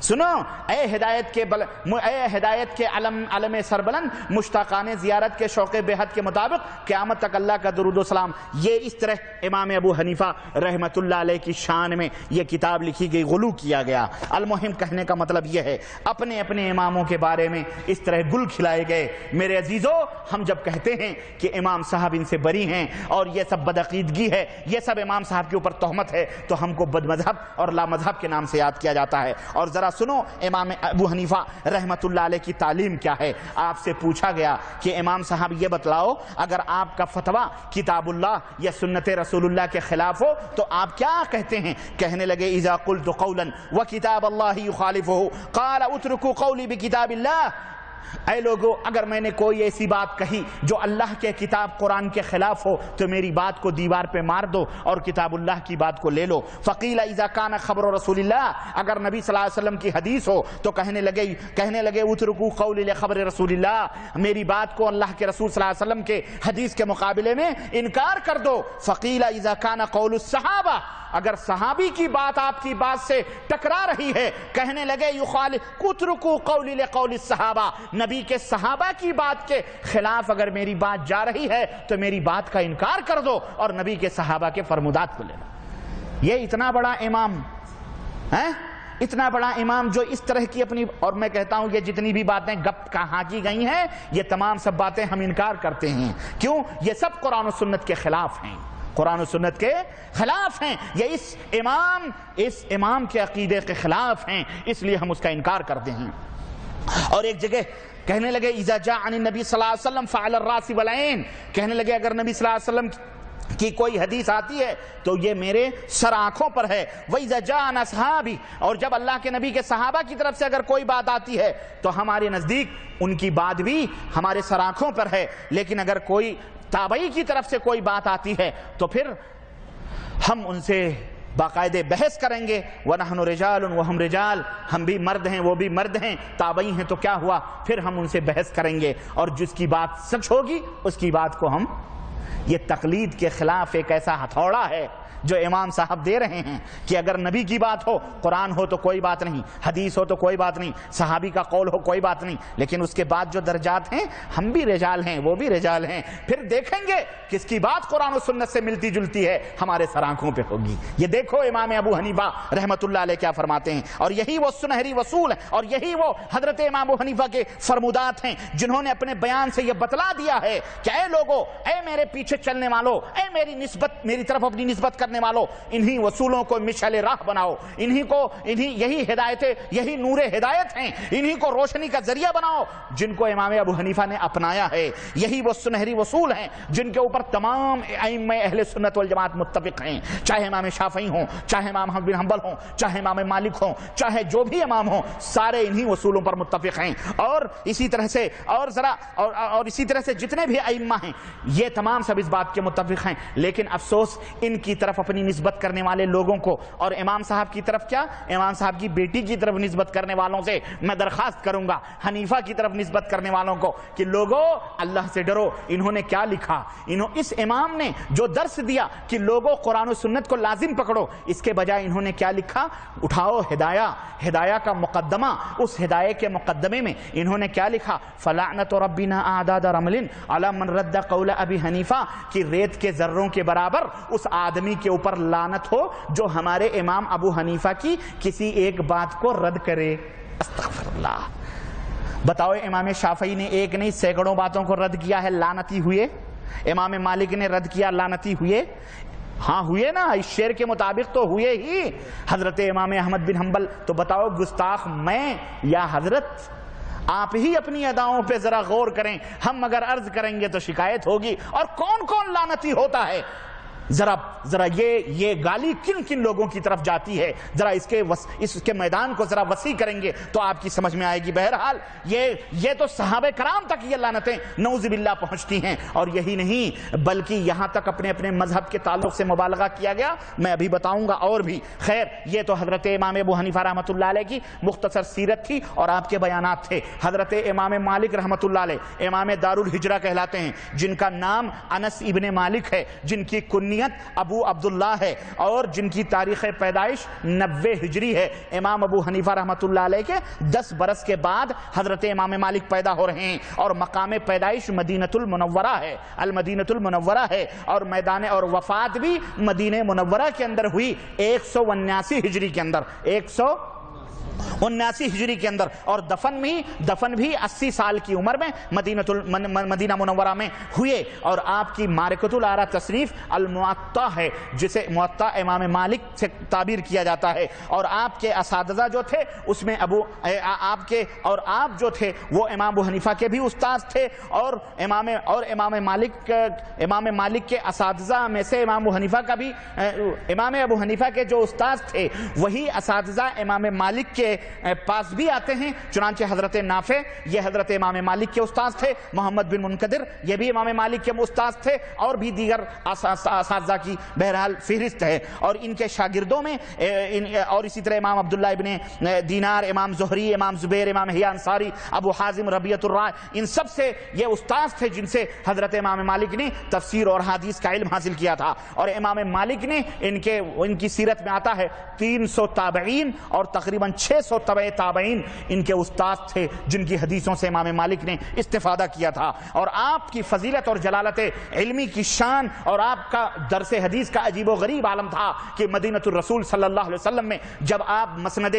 سنو, اے ہدایت کے علم سربلند, مشتاقان زیارت کے شوق بے حد کے مطابق قیامت تک اللہ کا درود و سلام. یہ اس طرح امام ابو حنیفہ رحمت اللہ علیہ کی شان میں یہ کتاب لکھی گئی, غلو کیا گیا. المہم کہنے کا مطلب یہ ہے اپنے اپنے اماموں کے بارے میں اس طرح گل کھلائے گئے. میرے عزیزو, ہم جب کہتے ہیں کہ امام صاحب ان سے بری ہیں اور یہ سب بدعقیدگی ہے, یہ سب امام صاحب کے اوپر تہمت ہے, تو ہم کو بد مذہب اور لا مذہب کے نام سے یاد کیا جاتا ہے. اور ذرا سنو امام ابو حنیفہ رحمت اللہ علیہ کی تعلیم کیا ہے. آپ سے پوچھا گیا کہ امام صاحب یہ بتلاؤ, اگر آپ کا فتویٰ کتاب اللہ یا سنت رسول اللہ کے خلاف ہو تو آپ کیا کہتے ہیں؟ کہنے لگے اذا قلت قولا وکتاب اللہ یخالفہ قال اترکوا قولی بکتاب اللہ اے لوگو اگر میں نے کوئی ایسی بات کہی جو اللہ کے کتاب قرآن کے خلاف ہو تو میری بات کو دیوار پہ مار دو اور کتاب اللہ کی بات کو لے لو۔ فقیل اذا کان خبر رسول اللہ، اگر نبی صلی اللہ علیہ وسلم کی حدیث ہو تو کہنے لگے اترکو قولی لخبر رسول اللہ، میری بات کو اللہ کے رسول صلی اللہ علیہ وسلم کے حدیث کے مقابلے میں انکار کر دو۔ فقیل اذا کان قول الصحابہ، اگر صحابی کی بات آپ کی بات سے ٹکرا رہی ہے، کہنے لگے یخالف اترکو قولی لقول الصحابہ، نبی کے صحابہ کی بات کے خلاف اگر میری بات جا رہی ہے تو میری بات کا انکار کر دو اور نبی کے صحابہ کے فرمودات کو لے لو۔ یہ اتنا بڑا امام ہے، اتنا بڑا امام جو اس طرح کی اپنی، اور میں کہتا ہوں یہ جتنی بھی باتیں گپ کہاں کی گئی ہیں یہ تمام سب باتیں ہم انکار کرتے ہیں۔ کیوں؟ یہ سب قرآن و سنت کے خلاف ہیں، قرآن و سنت کے خلاف ہیں، یہ اس امام کے عقیدے کے خلاف ہیں، اس لیے ہم اس کا انکار کرتے ہیں۔ اور ایک جگہ کہنے لگے اذا جاء عن النبی صلی اللہ علیہ وسلم فعلى الراس والعين، کہنے لگے اگر نبی صلی اللہ علیہ وسلم کی کوئی حدیث آتی ہے تو یہ میرے سر آنکھوں پر ہے۔ وَإِذَا جَاءَ عَنْ أَصْحَابِهِ، اور جب اللہ کے نبی کے صحابہ کی طرف سے اگر کوئی بات آتی ہے تو ہمارے نزدیک ان کی بات بھی ہمارے سر آنکھوں پر ہے، لیکن اگر کوئی تابعی کی طرف سے کوئی بات آتی ہے تو پھر ہم ان سے باقاعدہ بحث کریں گے۔ وَنَحْنُ رِجَالٌ وَهُمْ رِجَالٌ، ہم بھی مرد ہیں وہ بھی مرد ہیں، تابعی ہیں تو کیا ہوا، پھر ہم ان سے بحث کریں گے، اور جس کی بات سچ ہوگی اس کی بات کو ہم، یہ تقلید کے خلاف ایک ایسا ہتھوڑا ہے جو امام صاحب دے رہے ہیں کہ اگر نبی کی بات ہو، قرآن ہو تو کوئی بات نہیں، حدیث ہو تو کوئی بات نہیں، صحابی کا قول ہو کوئی بات نہیں، لیکن اس کے بعد جو درجات ہیں ہم بھی رجال ہیں وہ بھی رجال ہیں، پھر دیکھیں گے کس کی بات قرآن و سنت سے ملتی جلتی ہے، ہمارے سر آنکھوں پہ ہوگی۔ یہ دیکھو امام ابو حنیفہ رحمۃ اللہ علیہ کیا فرماتے ہیں، اور یہی وہ سنہری وصول ہے، اور یہی وہ حضرت امام ابو حنیفہ کے فرمودات ہیں جنہوں نے اپنے بیان سے یہ بتلا دیا ہے کہ اے لوگو، اے میرے پیچھے چلنے والو، اے میری طرف اپنی نسبت کرنے والو، انہی وصولوں کو مشعل راہ بناؤ، یہی ہدایتیں، یہی نور ہدایت ہیں، انہی کو روشنی کا ذریعہ بناؤ جن کو امام ابو حنیفہ نے اپنایا ہے۔ یہی وہ سنہری وصول ہیں جن کے اوپر تمام ائمہ اہل سنت والجماعت متفق ہیں، چاہے امام شافعی ہوں، چاہے امام احمد بن حنبل ہوں، چاہے امام مالک ہوں، چاہے جو بھی امام ہوں، سارے انہی وصولوں پر متفق ہیں۔ اور اسی طرح سے جتنے بھی ائمہ ہیں یہ تمام سب اس بات کے متفق ہیں، لیکن افسوس ان کی طرف اپنی نسبت کرنے والے لوگوں کو، اور امام صاحب کی طرف کیا، امام صاحب کی بیٹی کی طرف نسبت کرنے والوں سے میں درخواست کروں گا، حنیفہ کی طرف نسبت کرنے والوں کو، کہ لوگو اللہ سے ڈرو۔ انہوں نے کیا لکھا، اس امام نے جو درس دیا کہ لوگو قرآن و سنت کو لازم پکڑو، اس کے بجائے انہوں نے کیا لکھا، اٹھاؤ ہدایہ کا مقدمہ، اس ہدایہ کے مقدمے میں انہوں نے کیا لکھا، فلعنت ربنا اعداد رمل علی من رد قول ابی حنیفہ، کہ ریت کے ذروں کے برابر اس آدمی کے اوپر لعنت ہو جو ہمارے امام ابو حنیفہ کی کسی ایک بات کو رد کرے۔ استغفر اللہ۔ بتاؤ امام شافعی نے ایک نہیں سینکڑوں باتوں کو رد کیا ہے، لعنتی ہوئے۔ امام مالک نے رد کیا، لعنتی ہوئے۔ ہاں ہوئے نا، اس شعر کے مطابق تو ہوئے ہی۔ حضرت امام احمد بن حنبل، تو بتاؤ گستاخ میں یا حضرت؟ آپ ہی اپنی اداؤں پہ ذرا غور کریں، ہم اگر عرض کریں گے تو شکایت ہوگی۔ اور کون کون لعنتی ہوتا ہے، ذرا یہ گالی کن کن لوگوں کی طرف جاتی ہے، ذرا اس کے میدان کو ذرا وسیع کریں گے تو آپ کی سمجھ میں آئے گی۔ بہرحال یہ تو صحابہ کرام تک یہ لعنتیں نعوذ باللہ پہنچتی ہیں، اور یہی نہیں بلکہ یہاں تک اپنے مذہب کے تعلق سے مبالغہ کیا گیا، میں ابھی بتاؤں گا اور بھی۔ خیر، یہ تو حضرت امام ابو حنیفہ رحمۃ اللہ علیہ کی مختصر سیرت تھی اور آپ کے بیانات تھے۔ حضرت امام مالک رحمۃ اللہ علیہ امام دار الہجرہ کہلاتے ہیں، جن کا نام انس ابن مالک ہے، جن کی کنیت ابو عبداللہ ہے، اور جن کی تاریخ پیدائش 90 ہجری ہے۔ امام ابو حنیفہ رحمۃ اللہ علیہ کے 10 برس کے بعد حضرت امام مالک پیدا ہو رہے ہیں، اور مقام پیدائش مدینۃ المنورہ ہے، المدینۃ المنورہ ہے، اور میدان اور وفات بھی مدینہ منورہ کے اندر ہوئی 179 ہجری کے اندر، 179 ہجری کے اندر، اور دفن بھی 80 سال کی عمر میں مدینہ منورہ میں ہوئے۔ اور آپ کی معرکۃ الآراء تصنیف الموطا ہے، جسے موطا امام مالک سے تعبیر کیا جاتا ہے، اور آپ کے اساتذہ جو تھے اس میں آپ جو تھے وہ امام ابو حنیفہ کے بھی استاد تھے، اور امام مالک کے اساتذہ میں سے امام ابو حنیفہ کا بھی، امام ابو حنیفہ کے جو استاد تھے وہی اساتذہ امام مالک کے پاس بھی آتے ہیں۔ چنانچہ حضرت نافع یہ حضرت امام مالک کے استاذ تھے، محمد بن منقدر یہ بھی امام مالک کے استاذ تھے، اور بھی دیگر اساتذہ کی بہرحال فہرست ہے۔ اور ان کے شاگردوں میں اور اسی طرح امام عبداللہ ابن دینار، امام زہری، امام زبیر، امام حیا انصاری، ابو حازم ربیعۃ الرائے، ان سب سے یہ استاذ تھے جن سے حضرت امام مالک نے تفسیر اور حدیث کا علم حاصل کیا تھا۔ اور امام مالک نے ان کی سیرت میں آتا ہے 300 تابعین اور تقریباً 600 تبع تابعین ان کے استاد تھے جن کی حدیثوں سے امام مالک نے استفادہ کیا تھا۔ اور آپ کی فضیلت اور جلالت علمی کی شان اور آپ کا درس حدیث کا عجیب و غریب عالم تھا کہ مدینہ الرسول صلی اللہ علیہ وسلم میں جب آپ مسند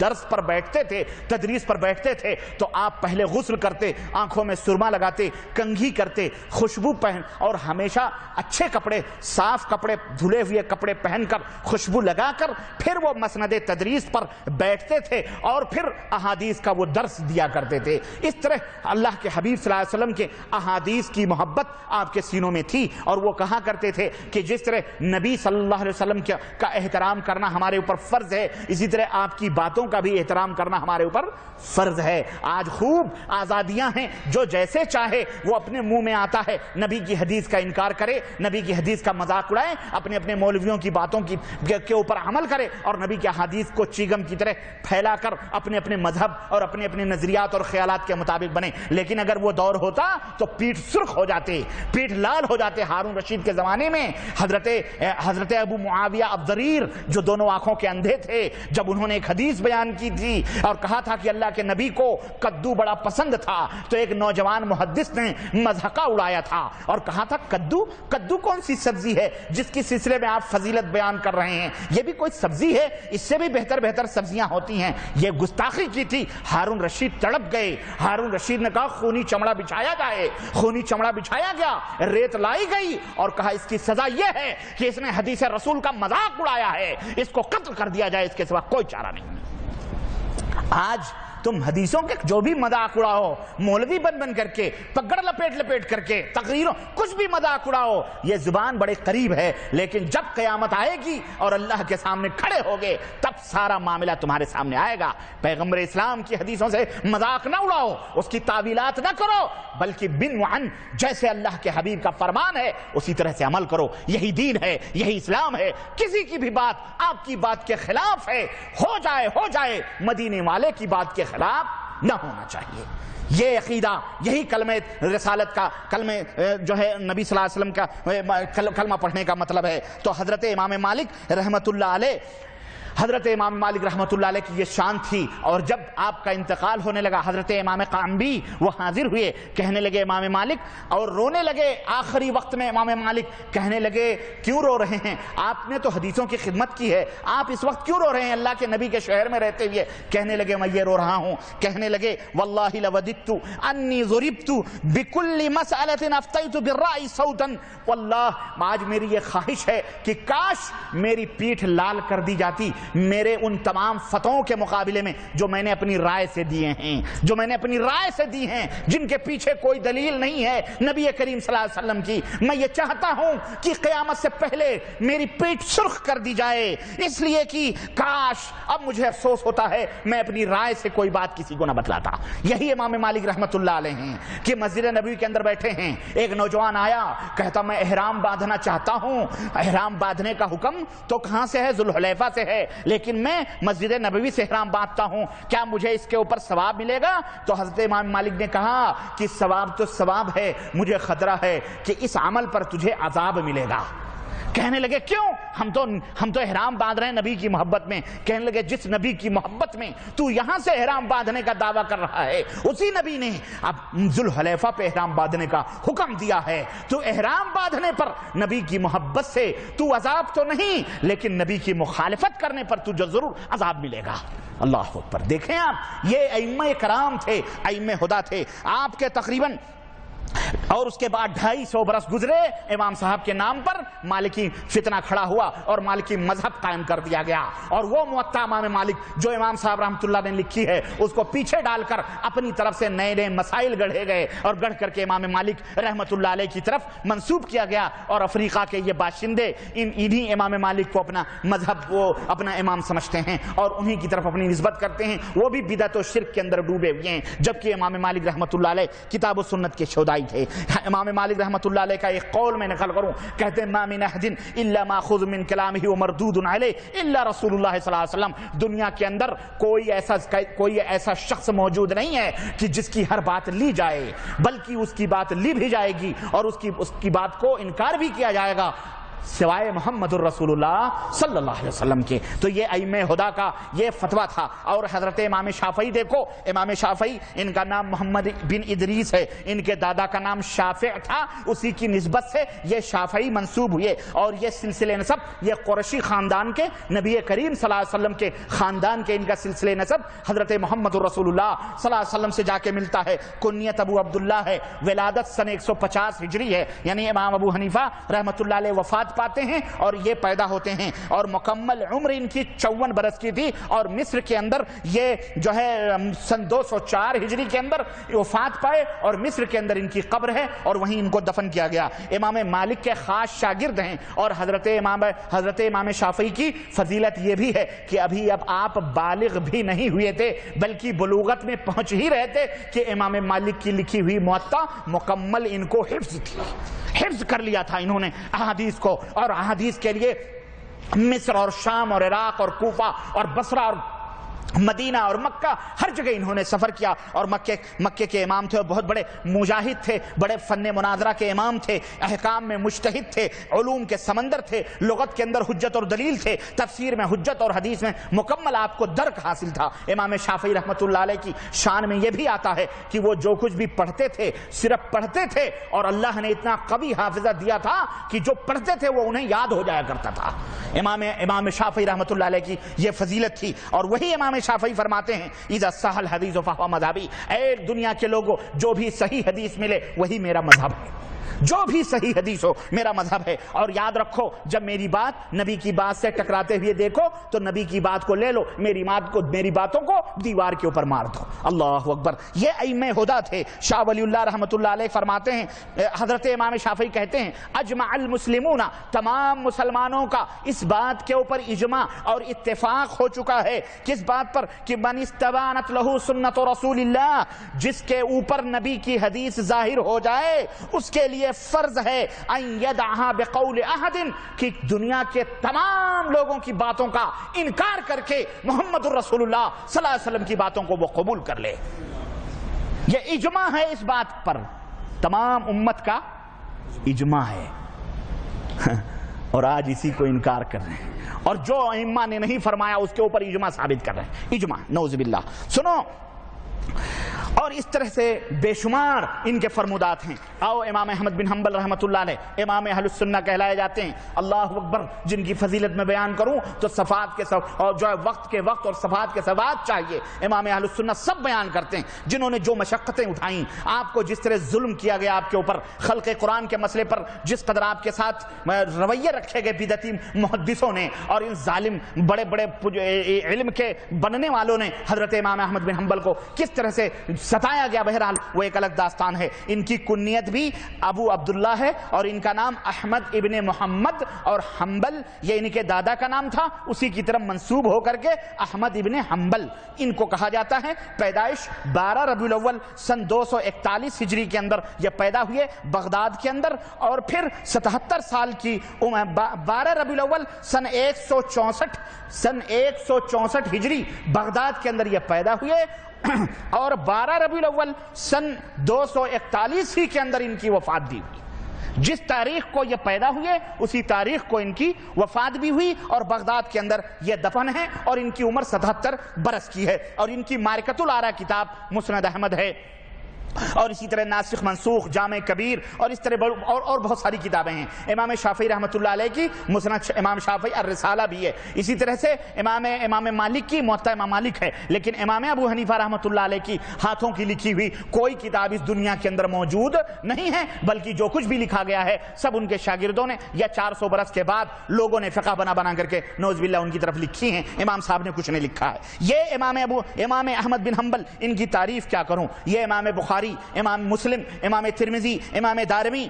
درس پر بیٹھتے تھے، تدریس پر بیٹھتے تھے، تو آپ پہلے غسل کرتے، آنکھوں میں سرما لگاتے، کنگھی کرتے، خوشبو پہن اور ہمیشہ اچھے کپڑے، صاف کپڑے، دھلے ہوئے کپڑے پہن کر، خوشبو لگا کر پھر وہ مسند تدریس پر بیٹھتے تھے اور پھر احادیث کا وہ درس دیا کرتے تھے۔ اس طرح اللہ کے حبیب صلی اللہ علیہ وسلم کے احادیث کی محبت آپ کے سینوں میں تھی، اور وہ کہا کرتے تھے کہ جس طرح نبی صلی اللہ علیہ وسلم کا احترام کرنا ہمارے اوپر فرض ہے، اسی طرح آپ کی باتوں کا بھی احترام کرنا ہمارے اوپر فرض ہے۔ آج خوب آزادیاں ہیں، جو جیسے چاہے وہ اپنے منہ میں آتا ہے نبی کی حدیث کا انکار کرے، نبی کی حدیث کا مذاق اڑائے، اپنے مولویوں کی باتوں کے اوپر عمل کرے، اور نبی کی حدیث کو چیگم کی طرح پھیلا کر اپنے مذہب اور اپنے نظریات اور خیالات کے مطابق بنے۔ لیکن اگر وہ دور ہوتا تو پیٹھ سرخ ہو جاتے، پیٹھ لال ہو جاتے۔ ہارون رشید کے زمانے میں حضرت ابو معاویہ الضریر جو دونوں آنکھوں کے اندھے تھے، جب انہوں نے ایک حدیث بیان کی تھی اور کہا تھا کہ اللہ کے نبی کو کدو بڑا پسند تھا، تو ایک نوجوان محدث نے مضحکہ اڑایا تھا اور کہا تھا کدو کون سی سبزی ہے جس کی سلسلے میں آپ فضیلت بیان کر رہے ہیں؟ یہ بھی کوئی سبزی ہے؟ اس سے بھی بہتر سبزیاں ہوتی ہیں۔ یہ گستاخی کی تھی۔ ہارون رشید تڑپ گئے۔ ہارون رشید نے کہا خونی چمڑا بچھایا جائے۔ خونی چمڑا بچھایا گیا، ریت لائی گئی اور کہا اس کی سزا یہ ہے کہ اس نے حدیث رسول کا مذاق اڑایا ہے، اس کو قتل کر دیا جائے، اس کے سوا کوئی چارہ نہیں۔ آج تم حدیثوں کے جو بھی مذاق اڑاؤ، مولوی بن کر کے، پگڑ لپیٹ کر کے، تقریروں، کچھ بھی مذاق اڑاؤ، یہ زبان بڑے قریب ہے، لیکن جب قیامت آئے گی اور اللہ کے سامنے کھڑے ہوگے تب سارا معاملہ تمہارے سامنے آئے گا۔ پیغمبر اسلام کی حدیثوں سے مذاق نہ اڑاؤ، اس کی تعویلات نہ کرو، بلکہ بن وعن جیسے اللہ کے حبیب کا فرمان ہے اسی طرح سے عمل کرو۔ یہی دین ہے، یہی اسلام ہے۔ کسی کی بھی بات آپ کی بات کے خلاف ہے، ہو جائے، مدینے والے کی بات کے خلاف نہ ہونا چاہیے۔ یہ عقیدہ، یہی کلمہ رسالت کا، کلمہ جو ہے نبی صلی اللہ علیہ وسلم کا کلمہ پڑھنے کا مطلب ہے۔ تو حضرت امام مالک رحمۃ اللہ علیہ کی یہ شان تھی۔ اور جب آپ کا انتقال ہونے لگا، حضرت امام قعنبی وہ حاضر ہوئے، کہنے لگے امام مالک، اور رونے لگے آخری وقت میں۔ امام مالک کہنے لگے کیوں رو رہے ہیں؟ آپ نے تو حدیثوں کی خدمت کی ہے، آپ اس وقت کیوں رو رہے ہیں اللہ کے نبی کے شہر میں رہتے ہوئے؟ کہنے لگے میں یہ رو رہا ہوں، کہنے لگے واللہ لوددت انی ضربت بکل مسألۃ افتیت بالرأی صوتا، واللہ آج میری یہ خواہش ہے کہ کاش میری پیٹھ لال کر دی جاتی میرے ان تمام فتووں کے مقابلے میں جو میں نے اپنی رائے سے دی ہیں، جن کے پیچھے کوئی دلیل نہیں ہے نبی کریم صلی اللہ علیہ وسلم کی۔ میں یہ چاہتا ہوں کہ قیامت سے پہلے میری پیٹھ سرخ کر دی جائے، اس لیے کہ کاش اب مجھے افسوس ہوتا ہے میں اپنی رائے سے کوئی بات کسی کو نہ بتلاتا۔ یہی امام مالک رحمت اللہ علیہ ہیں کہ مسجد نبوی کے اندر بیٹھے ہیں، ایک نوجوان آیا، کہتا میں احرام باندھنا چاہتا ہوں۔ احرام باندھنے کا حکم تو کہاں سے ہے؟ ذوالحلیفہ سے ہے، لیکن میں مسجد نبوی سے احرام باندھتا ہوں، کیا مجھے اس کے اوپر ثواب ملے گا؟ تو حضرت امام مالک نے کہا کہ ثواب تو ثواب ہے، مجھے خطرہ ہے کہ اس عمل پر تجھے عذاب ملے گا۔ کہنے لگے کیوں؟ ہم تو احرام باندھ رہے ہیں نبی کی محبت میں۔ کہنے لگے جس نبی کی محبت میں تو یہاں سے احرام باندھنے کا دعویٰ کر رہا ہے، اسی نبی نے اب ذوالحلیفہ پہ احرام باندھنے کا حکم دیا ہے۔ تو احرام باندھنے پر نبی کی محبت سے تو عذاب تو نہیں، لیکن نبی کی مخالفت کرنے پر تجھے ضرور عذاب ملے گا۔ اللہ اکبر! دیکھیں آپ، یہ ائمہ کرام تھے، ائمہ ہدیٰ تھے۔ آپ کے تقریباً اور اس کے بعد 250 برس گزرے، امام صاحب کے نام پر مالکی فتنہ کھڑا ہوا اور مالکی مذہب قائم کر دیا گیا، اور وہ موطا امام مالک جو امام صاحب رحمۃ اللہ نے لکھی ہے اس کو پیچھے ڈال کر اپنی طرف سے نئے نئے مسائل گڑھے گئے، اور گڑھ کر کے امام مالک رحمۃ اللہ علیہ کی طرف منسوب کیا گیا، اور افریقہ کے یہ باشندے انہی امام مالک کو اپنا مذہب، وہ اپنا امام سمجھتے ہیں اور انہی کی طرف اپنی نسبت کرتے ہیں، وہ بھی بدعت و شرک کے اندر ڈوبے ہوئے ہیں، جبکہ امام مالک رحمۃ اللہ علیہ کتاب و سنت کے شہدائی تھے۔ امام مالک رحمۃ اللہ علیہ کا ایک قول میں نقل کروں، کہتے ہیں ما من احد الا ماخذ من کلامہ ومردود علیہ الا رسول اللہ صلی اللہ علیہ وسلم، دنیا کے اندر کوئی ایسا شخص موجود نہیں ہے کہ جس کی ہر بات لی جائے، بلکہ اس کی بات لی بھی جائے گی اور اس کی بات کو انکار بھی کیا جائے گا سوائے محمد الرسول اللہ صلی اللہ علیہ وسلم کے۔ تو یہ ائمہ ہدا کا یہ فتویٰ تھا۔ اور حضرت امام شافعی دیکھو، امام شافعی ان کا نام محمد بن ادریس ہے، ان کے دادا کا نام شافع تھا، اسی کی نسبت سے یہ شافعی منسوب ہوئے، اور یہ سلسلہ نسب یہ قریشی خاندان کے نبی کریم صلی اللہ علیہ وسلم کے خاندان کے ان کا سلسلہ نسب حضرت محمد الرسول اللہ صلی اللہ علیہ وسلم سے جا کے ملتا ہے۔ کنیت ابو عبداللہ ہے، ولادت سن 150 ہجری ہے، یعنی امام ابو حنیفہ رحمۃ اللہ علیہ وفات پاتے ہیں اور یہ پیدا ہوتے ہیں، اور مکمل عمر ان کی 54 برس کی تھی، اور مصر کے اندر یہ جو ہے سن 204 ہجری کے اندر وفات پائے، اور مصر کے اندر ان کی قبر ہے اور وہیں ان کو دفن کیا گیا۔ امام مالک کے خاص شاگرد ہیں، اور حضرت امام شافعی کی فضیلت یہ بھی ہے کہ ابھی اب آپ بالغ بھی نہیں ہوئے تھے، بلکہ بلوغت میں پہنچ ہی رہے تھے کہ امام مالک کی لکھی ہوئی موطا مکمل ان کو حفظ تھی، حفظ کر لیا تھا انہوں نے احادیث کو، اور احادیث کے لیے مصر اور شام اور عراق اور کوفہ اور بصرہ اور مدینہ اور مکہ ہر جگہ انہوں نے سفر کیا، اور مکے کے امام تھے، اور بہت بڑے مجاہد تھے، بڑے فن مناظرہ کے امام تھے، احکام میں مجتہد تھے، علوم کے سمندر تھے، لغت کے اندر حجت اور دلیل تھے، تفسیر میں حجت اور حدیث میں مکمل آپ کو درک حاصل تھا۔ امام شافعی رحمۃ اللہ علیہ کی شان میں یہ بھی آتا ہے کہ وہ جو کچھ بھی پڑھتے تھے صرف پڑھتے تھے، اور اللہ نے اتنا قوی حافظہ دیا تھا کہ جو پڑھتے تھے وہ انہیں یاد ہو جایا کرتا تھا۔ امام شافعی رحمۃ اللہ علیہ کی یہ فضیلت تھی، اور وہی امام شافعی فرماتے ہیں اذا صح الحدیث فهو مذہبی، اے دنیا کے لوگوں جو بھی صحیح حدیث ملے وہی میرا مذہب ہے، جو بھی صحیح حدیث ہو میرا مذہب ہے۔ اور یاد رکھو جب میری بات نبی کی بات سے ٹکراتے ہوئے دیکھو تو نبی کی بات کو لے لو، میری باتوں کو دیوار کے اوپر مار دو۔ اللہ اکبر۔ یہ ائمہ ہدا تھے۔ شاہ ولی اللہ رحمۃ اللہ علیہ فرماتے ہیں، حضرت امام شافعی کہتے ہیں اجمع المسلمون، تمام مسلمانوں کا اس بات کے اوپر اجماع اور اتفاق ہو چکا ہے، کس بات پر؟ کہ من استبانت لہ سنت رسول اللہ، جس کے اوپر نبی کی حدیث ظاہر ہو جائے اس کے لیے فرض ہے ان یدعها بقول احد، کہ دنیا کے تمام لوگوں کی باتوں کا انکار کر کے محمد الرسول اللہ صلی اللہ علیہ وسلم کی باتوں کو وہ قبول کر لے۔ یہ اجماع ہے، اس بات پر تمام امت کا اجماع ہے، اور آج اسی کو انکار کر رہے ہیں، اور جو ائمہ نے نہیں فرمایا اس کے اوپر اجماع ثابت کر رہے ہیں۔ اجماع نعوذ باللہ۔ سنو، اور اس طرح سے بے شمار ان کے فرمودات ہیں۔ آؤ امام احمد بن حنبل رحمۃ اللہ علیہ امام اہل السنہ کہلائے جاتے ہیں، اللہ اکبر، جن کی فضیلت میں بیان کروں تو صفات کے اور جو ہے وقت کے وقت اور صفات کے صفات چاہیے۔ امام اہل السنہ سب بیان کرتے ہیں، جنہوں نے جو مشقتیں اٹھائیں، آپ کو جس طرح ظلم کیا گیا آپ کے اوپر خلق قرآن کے مسئلے پر، جس قدر آپ کے ساتھ رویے رکھے گئے بدعتی محدثوں نے اور ان ظالم بڑے بڑے علم کے بننے والوں نے حضرت امام احمد بن حنبل کو کس طرح سے ستایا گیا، بہرحال وہ ایک الگ داستان ہے۔ ان کی کنیت بھی ابو عبداللہ ہے، اور ان کا نام احمد ابن محمد، اور حنبل یہ ان کے دادا کا نام تھا، اسی کی طرف منسوب ہو کر کے احمد ابن حنبل ان کو کہا جاتا ہے۔ پیدائش 12 ربیع الاول سن 241 ہجری کے اندر یہ پیدا ہوئے بغداد کے اندر، اور پھر 77 سال کی 12 ربیع الاول سن 164 ہجری بغداد کے اندر یہ پیدا ہوئے، اور 12 ربیع الاول سن 241 ہی کے اندر ان کی وفات بھی ہوئی۔ جس تاریخ کو یہ پیدا ہوئے اسی تاریخ کو ان کی وفات بھی ہوئی، اور بغداد کے اندر یہ دفن ہے، اور ان کی عمر 77 برس کی ہے، اور ان کی معرکۃ الآراء کتاب مسند احمد ہے، اور اسی طرح ناسخ منسوخ، جامع کبیر، اور اس طرح اور بہت ساری کتابیں ہیں۔ امام شافعی رحمۃ اللہ علیہ کی مسند امام شافعی الرسالہ بھی ہے، اسی طرح سے امام مالک کی موطا امام مالک ہے، لیکن امام ابو حنیفہ رحمۃ اللہ علیہ کی ہاتھوں کی لکھی ہوئی کوئی کتاب اس دنیا کے اندر موجود نہیں ہے، بلکہ جو کچھ بھی لکھا گیا ہے سب ان کے شاگردوں نے یا 400 برس کے بعد لوگوں نے فقہ بنا کر کے نعوذ باللہ ان کی طرف لکھی ہیں، امام صاحب نے کچھ نہیں لکھا ہے۔ یہ امام احمد بن حنبل، ان کی تعریف کیا کروں، یہ امام بخاری، امام مسلم، امام ترمذی، امام دارمی،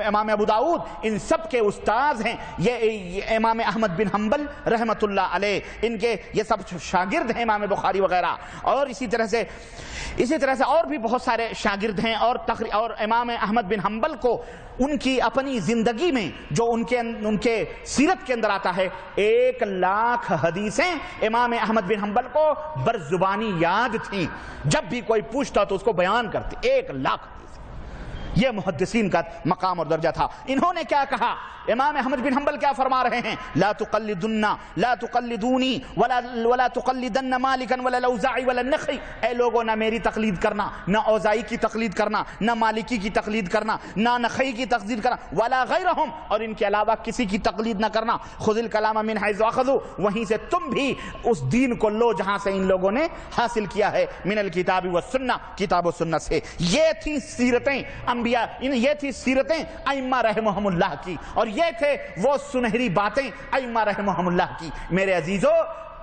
امام ابو داؤد، ان سب کے استاذ ہیں یہ امام احمد بن حنبل رحمۃ اللہ علیہ، ان کے یہ سب شاگرد ہیں امام بخاری وغیرہ، اور اسی طرح سے اور بھی بہت سارے شاگرد ہیں، اور امام احمد بن حنبل کو ان کی اپنی زندگی میں جو ان کے سیرت کے اندر آتا ہے 1,00,000 حدیثیں امام احمد بن حنبل کو برزبانی یاد تھیں، جب بھی کوئی پوچھتا تو اس کو بیان کرتے 1,00,000 حدیث۔ یہ محدثین کا مقام اور درجہ تھا۔ انہوں نے کیا کہا؟ امام احمد بن حنبل کیا فرما رہے ہیں؟ لا تقلدونی ولا تقلدن مالکا ولا الاوزاعی ولا النخعی، اے لوگوں نہ میری تقلید کرنا، نہ اوزاعی کی تقلید کرنا، نہ مالکی کی تقلید کرنا، نہ نخعی کی تقلید کرنا، ولا غیرہم، اور ان کے علاوہ کسی کی تقلید نہ کرنا، خذ الکلام من حیث اخذوا، وہیں سے تم بھی اس دین کو لو جہاں سے ان لوگوں نے حاصل کیا ہے، من الکتاب والسنہ، کتاب و سنت سے۔ یہ تھی سیرتیں انبیاء، یہ تھی سیرتیں ائمہ رحمہم اللہ کی، اور یہ تھے وہ سنہری باتیں ائمہ رحمہم اللہ کی۔ میرے عزیزو،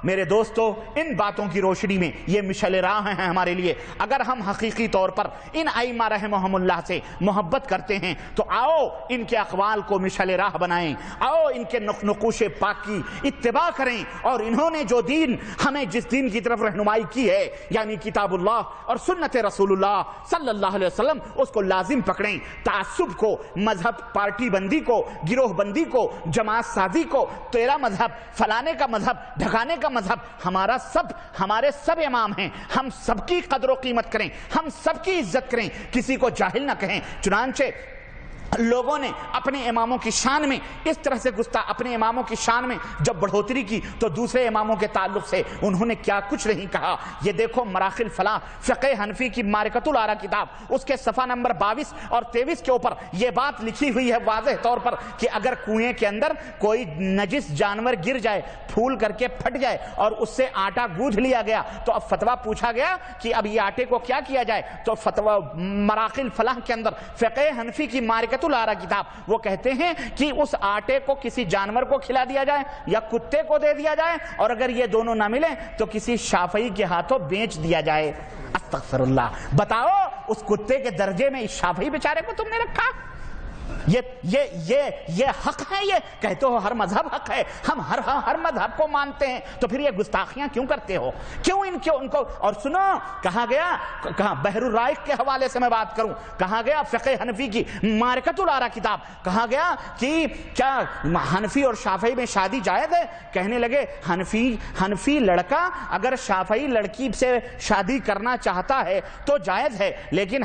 میرے دوستو، ان باتوں کی روشنی میں یہ مشعل راہ ہیں ہمارے لیے۔ اگر ہم حقیقی طور پر ان ائمہ رحمہم اللہ سے محبت کرتے ہیں تو آؤ ان کے اقوال کو مشعل راہ بنائیں، آؤ ان کے نقوش پاک کی اتباع کریں، اور انہوں نے جو دین ہمیں جس دین کی طرف رہنمائی کی ہے، یعنی کتاب اللہ اور سنت رسول اللہ صلی اللہ علیہ وسلم، اس کو لازم پکڑیں۔ تعصب کو، مذہب پارٹی بندی کو، گروہ بندی کو، جماعت سازی کو، تیرا مذہب، فلانے کا مذہب، ڈھکانے کا مذہب، ہمارے سب امام ہیں، ہم سب کی قدر و قیمت کریں، ہم سب کی عزت کریں، کسی کو جاہل نہ کہیں۔ چنانچہ لوگوں نے اپنے اماموں کی شان میں اس طرح سے اپنے اماموں کی شان میں جب بڑھوتری کی تو دوسرے اماموں کے تعلق سے انہوں نے کیا کچھ نہیں کہا۔ یہ دیکھو مراحل فلاح فقہ حنفی کی معرکۃ الآراء کتاب، اس کے صفحہ نمبر 22 اور 23 کے اوپر یہ بات لکھی ہوئی ہے واضح طور پر کہ اگر کنویں کے اندر کوئی نجس جانور گر جائے، پھول کر کے پھٹ جائے اور اس سے آٹا گوندھ لیا گیا تو اب فتویٰ پوچھا گیا کہ اب یہ آٹے کو کیا کیا جائے، تو فتویٰ مراحل فلاح کے اندر فقہ حنفی کی معرکۃ الآراء کتاب وہ کہتے ہیں کہ اس آٹے کو کسی جانور کو کھلا دیا جائے یا کتے کو دے دیا جائے، اور اگر یہ دونوں نہ ملیں تو کسی شافعی کے ہاتھوں بیچ دیا جائے۔ استغفر اللہ، بتاؤ اس کتے کے درجے میں اس شافعی بیچارے کو تم نے رکھا؟ یہ حق ہے؟ یہ کہتے ہو ہر مذہب حق ہے، ہم ہر مذہب کو مانتے ہیں، تو پھر یہ گستاخیاں کیوں کرتے ہو؟ کیوں ان کو؟ اور سنو، کہا گیا، کہاں بحر الرائق کے حوالے سے میں بات کروں، کہا گیا فقہ حنفی کی معرکۃ الآراء کتاب، کہا گیا کہ کیا حنفی اور شافعی میں شادی جائز ہے؟ کہنے لگے حنفی لڑکا اگر شافعی لڑکی سے شادی کرنا چاہتا ہے تو جائز ہے، لیکن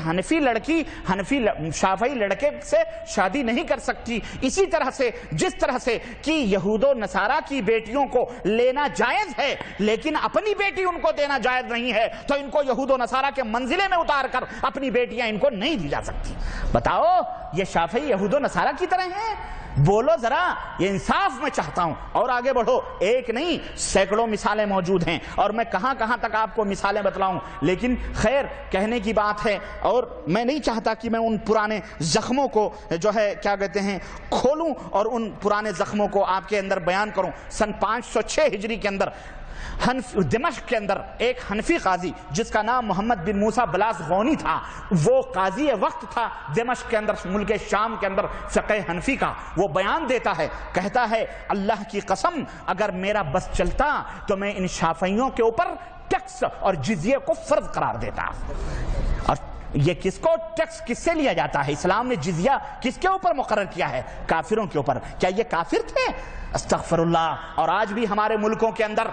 شافعی لڑکے سے شادی نہیں کر سکتی۔ اسی طرح سے جس طرح سے کہ یہود و نصارہ کی بیٹیوں کو لینا جائز ہے لیکن اپنی بیٹی ان کو دینا جائز نہیں ہے، تو ان کو یہود و نصارہ کے منزلے میں اتار کر اپنی بیٹیاں ان کو نہیں دی جا سکتی۔ بتاؤ یہ شافعی یہود و نصارہ کی طرح ہیں؟ بولو ذرا، یہ انصاف میں چاہتا ہوں، اور آگے بڑھو۔ ایک نہیں سینکڑوں مثالیں موجود ہیں، اور میں کہاں تک آپ کو مثالیں بتلاؤں، لیکن خیر کہنے کی بات ہے، اور میں نہیں چاہتا کہ میں ان پرانے زخموں کو جو ہے کیا کہتے ہیں کھولوں اور ان پرانے زخموں کو آپ کے اندر بیان کروں۔ سن 506 ہجری کے اندر دمشق کے اندر ایک حنفی قاضی جس کا نام محمد بن موسیٰ بلازغونی تھا، وہ قاضی وقت تھا دمشق کے اندر، ملک شام کے اندر فقہ حنفی کا، وہ بیان دیتا ہے، کہتا ہے اللہ کی قسم اگر میرا بس چلتا تو میں ان شافعیوں کے اوپر ٹیکس اور جزیے کو فرض قرار دیتا۔ اور یہ کس کو ٹیکس کس سے لیا جاتا ہے؟ اسلام نے جزیہ کس کے اوپر مقرر کیا ہے؟ کافروں کے اوپر۔ کیا یہ کافر تھے؟ استغفر اللہ۔ اور آج بھی ہمارے ملکوں کے اندر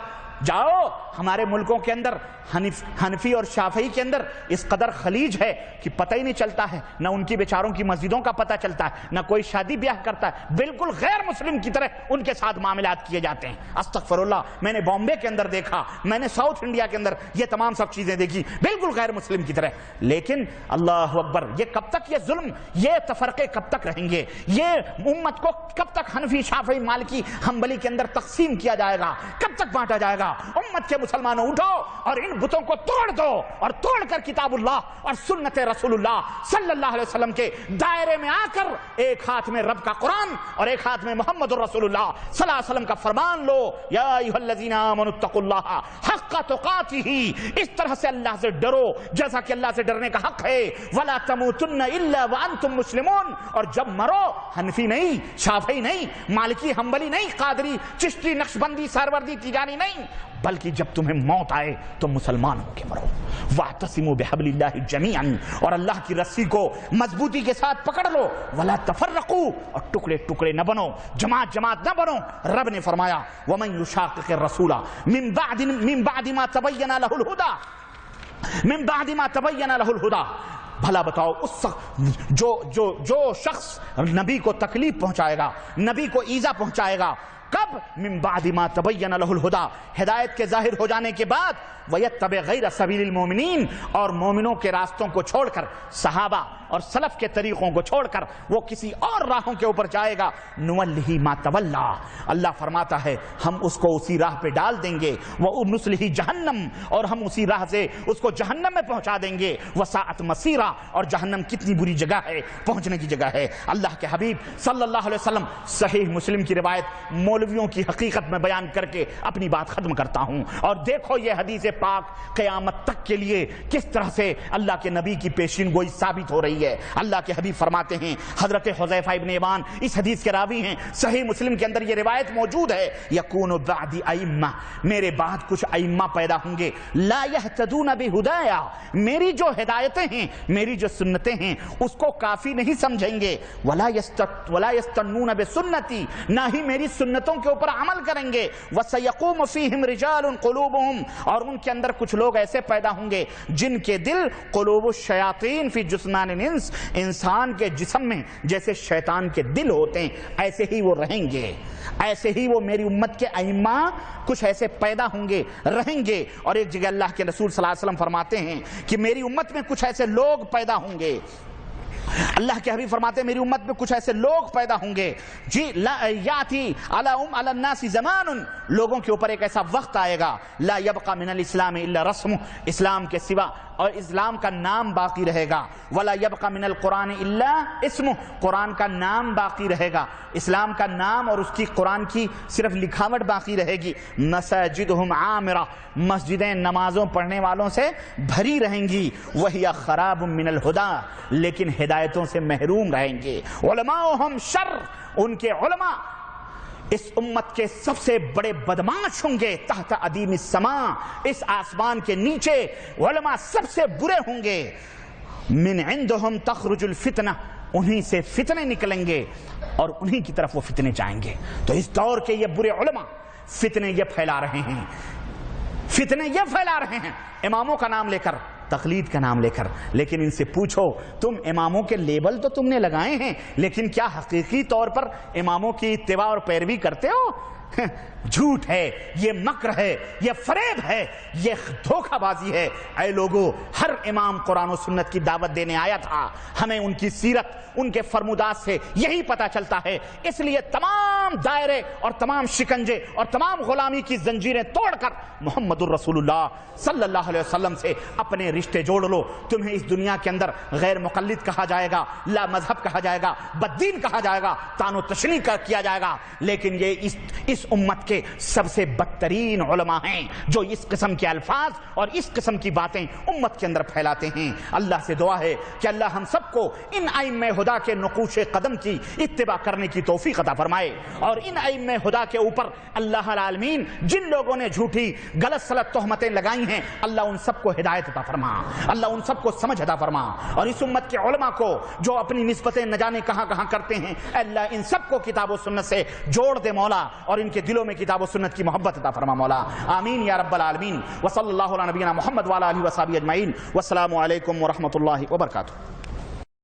جاؤ ہمارے ملکوں کے اندر حنفی اور شافعی کے اندر اس قدر خلیج ہے کہ پتہ ہی نہیں چلتا ہے، نہ ان کی بیچاروں کی مسجدوں کا پتہ چلتا ہے، نہ کوئی شادی بیاہ کرتا ہے، بالکل غیر مسلم کی طرح ان کے ساتھ معاملات کیے جاتے ہیں۔ استغفر اللہ، میں نے بامبے کے اندر دیکھا، میں نے ساؤتھ انڈیا کے اندر یہ تمام سب چیزیں دیکھی، بالکل غیر مسلم کی طرح۔ لیکن اللہ اکبر، یہ کب تک یہ ظلم، یہ تفرقے کب تک رہیں گے؟ یہ امت کو کب تک حنفی شافعی مالکی حنبلی کے اندر تقسیم کیا جائے گا؟ کب تک بانٹا جائے گا؟ امت کے مسلمانوں اٹھو اور ان بتوں کو توڑ دو، اور توڑ کر کتاب اللہ اور سنت رسول اللہ صلی اللہ علیہ وسلم کے دائرے میں آ کر ایک ہاتھ میں رب کا قرآن اور ایک ہاتھ میں محمد الرسول اللہ صلی اللہ علیہ وسلم کا فرمان لو۔ یا ایھا الذین آمنوا اتقوا اللہ حق تقاتہ، اس طرح سے اللہ سے ڈرو جیسا کہ اللہ سے ڈرنے کا حق ہے۔ ولا تموتن الا وانتم مسلمون، اور جب مرو حنفی نہیں، شافعی نہیں، مالکی حنبلی نہیں، قادری چشتی نقشبندی سہروردی تیجانی نہیں، بلکہ جب تمہیں موت آئے تو مسلمان ہو کے مرو۔ واعتصموا بحبل اللہ جمیعا، اور اللہ کی رسی کو مضبوطی کے ساتھ پکڑ لو۔ ولا تفرقوا، اور ٹکڑے ٹکڑے نہ بنو، جماعت جماعت نہ بنو۔ رب نے فرمایا ومن یشاقق الرسول من بعد ما تبین له الہدی، من بعد ما تبین له الہدی۔ بھلا بتاؤ اس جو شخص نبی کو تکلیف پہنچائے گا، نبی کو ایذا پہنچائے گا، کب؟ من بعد ما تبین له الہدی، ہدایت کے ظاہر ہو جانے کے بعد، ویتبع غیر سبیل المؤمنین، اور مومنوں کے راستوں کو چھوڑ کر، صحابہ اور سلف کے طریقوں کو چھوڑ کر وہ کسی اور راہوں کے اوپر جائے گا، نولہ ما تولی، اللہ فرماتا ہے ہم اس کو اسی راہ پہ ڈال دیں گے، ونصلہ جہنم، اور ہم اسی راہ سے اس کو جہنم میں پہنچا دیں گے، وساعت مصیرا، اور جہنم کتنی بری جگہ ہے، پہنچنے کی جگہ ہے۔ اللہ کے حبیب صلی اللہ علیہ وسلم، صحیح مسلم کی روایت مولویوں کی حقیقت میں بیان کر کے اپنی بات ختم کرتا ہوں، اور دیکھو یہ حدیث پاک قیامت تک کے لیے کس طرح سے اللہ کے نبی کی پیشین گوئی ثابت ہو رہی ہے۔ اللہ کے حبیب فرماتے ہیں، حضرت حذیفہ ابن یمان اس حدیث کے راوی ہیں، صحیح مسلم کے اندر یہ روایت موجود ہے، یکون بعد ائمہ، میرے بعد کچھ ائمہ پیدا ہوں گے، لا یہتدون بہدایا، میری جو ہدایتیں ہیں، میری جو سنتیں ہیں اس کو کافی نہیں سمجھیں گے، ولا یستنون بسنتی، نہ ہی میری سنتوں کے اوپر عمل کریں گے، وسیقوم فیہم رجال قلوبہم، اور ان کے اندر کچھ لوگ ایسے پیدا ہوں گے جن کے دل قلوب الشیاطین فی جثمان الانس، انسان کے جسم میں جیسے شیطان کے دل ہوتے ہیں ایسے ہی وہ رہیں گے، ایسے ہی وہ میری امت کے ائمہ کچھ ایسے پیدا ہوں گے، رہیں گے۔ اور ایک جگہ اللہ کے رسول صلی اللہ علیہ وسلم فرماتے ہیں کہ میری امت میں کچھ ایسے لوگ پیدا ہوں گے، اللہ کے حبیب فرماتے ہیں میری امت میں کچھ ایسے لوگ پیدا ہوں گے، جی یاتی علی الناس زمان، لوگوں کے اوپر ایک ایسا وقت آئے گا، لا یبقى من الاسلام الا رسم، اسلام کے سوا اور اسلام کا نام باقی رہے گا، ولا یبقى من القرآن الا اسم، قرآن کا نام باقی رہے گا، اسلام کا نام اور اس کی قرآن کی صرف لکھاوٹ باقی رہے گی، مساجدہم عامرہ، مسجدیں نمازوں پڑھنے والوں سے بھری رہیں گی، وہی خراب من الہدی، لیکن ہدایتوں سے محروم رہیں گے، علماؤہم شر، ان کے علماء اس امت کے سب سے بڑے بدماش ہوں گے، تحت ادیم السماء، اس آسمان کے نیچے علماء سب سے برے ہوں گے، من عندہم تخرج الفتنہ، انہی سے فتنے نکلیں گے اور انہی کی طرف وہ فتنے جائیں گے۔ تو اس دور کے یہ برے علماء فتنے یہ پھیلا رہے ہیں، فتنے یہ پھیلا رہے ہیں اماموں کا نام لے کر، تقلید کا نام لے کر، لیکن ان سے پوچھو تم اماموں کے لیبل تو تم نے لگائے ہیں، لیکن کیا حقیقی طور پر اماموں کی اتباع اور پیروی کرتے ہو؟ جھوٹ ہے، یہ مکر ہے، یہ فریب ہے، یہ دھوکہ بازی ہے۔ اے لوگو، ہر امام قرآن و سنت کی دعوت دینے آیا تھا، ہمیں ان کی سیرت، ان کے فرمودات سے یہی پتہ چلتا ہے، اس لیے تمام دائرے اور تمام شکنجے اور تمام غلامی کی زنجیریں توڑ کر محمد الرسول اللہ صلی اللہ علیہ وسلم سے اپنے رشتے جوڑ لو۔ تمہیں اس دنیا کے اندر غیر مقلد کہا جائے گا، لا مذہب کہا جائے گا، بددین کہا جائے گا، طعن و تشنیع کیا جائے گا، لیکن یہ اس امت کے سب سے بدترین علماء ہیں جو اس قسم کے الفاظ اور اس قسم کی باتیں امت کے اندر پھیلاتے ہیں۔ اللہ سے دعا ہے کہ اللہ ہم سب کو ان ائمہ ہدی کے نقوش قدم کی اتباع کرنے کی توفیق عطا فرمائے۔ اور ان ائمہ ہدا کے اوپر اللہ العالمین جن لوگوں نے جھوٹی غلط سلط تہمتیں لگائی ہیں اللہ ان سب کو ہدایت عطا فرما، اللہ ان سب کو سمجھ عطا فرما، اور اس امت کے علماء کو جو اپنی نسبتیں نہ جانے کہاں کہاں کرتے ہیں اللہ ان سب کو کتاب و سنت سے جوڑ دے مولا، اور ان کے دلوں میں کتاب و سنت کی محبت عطا فرما مولا، آمین یا رب العالمین۔ وصلی اللہ علی نبینا محمد وعلی آلہ وصحبہ اجمعین، والسلام علیکم ورحمۃ اللہ وبرکاتہ۔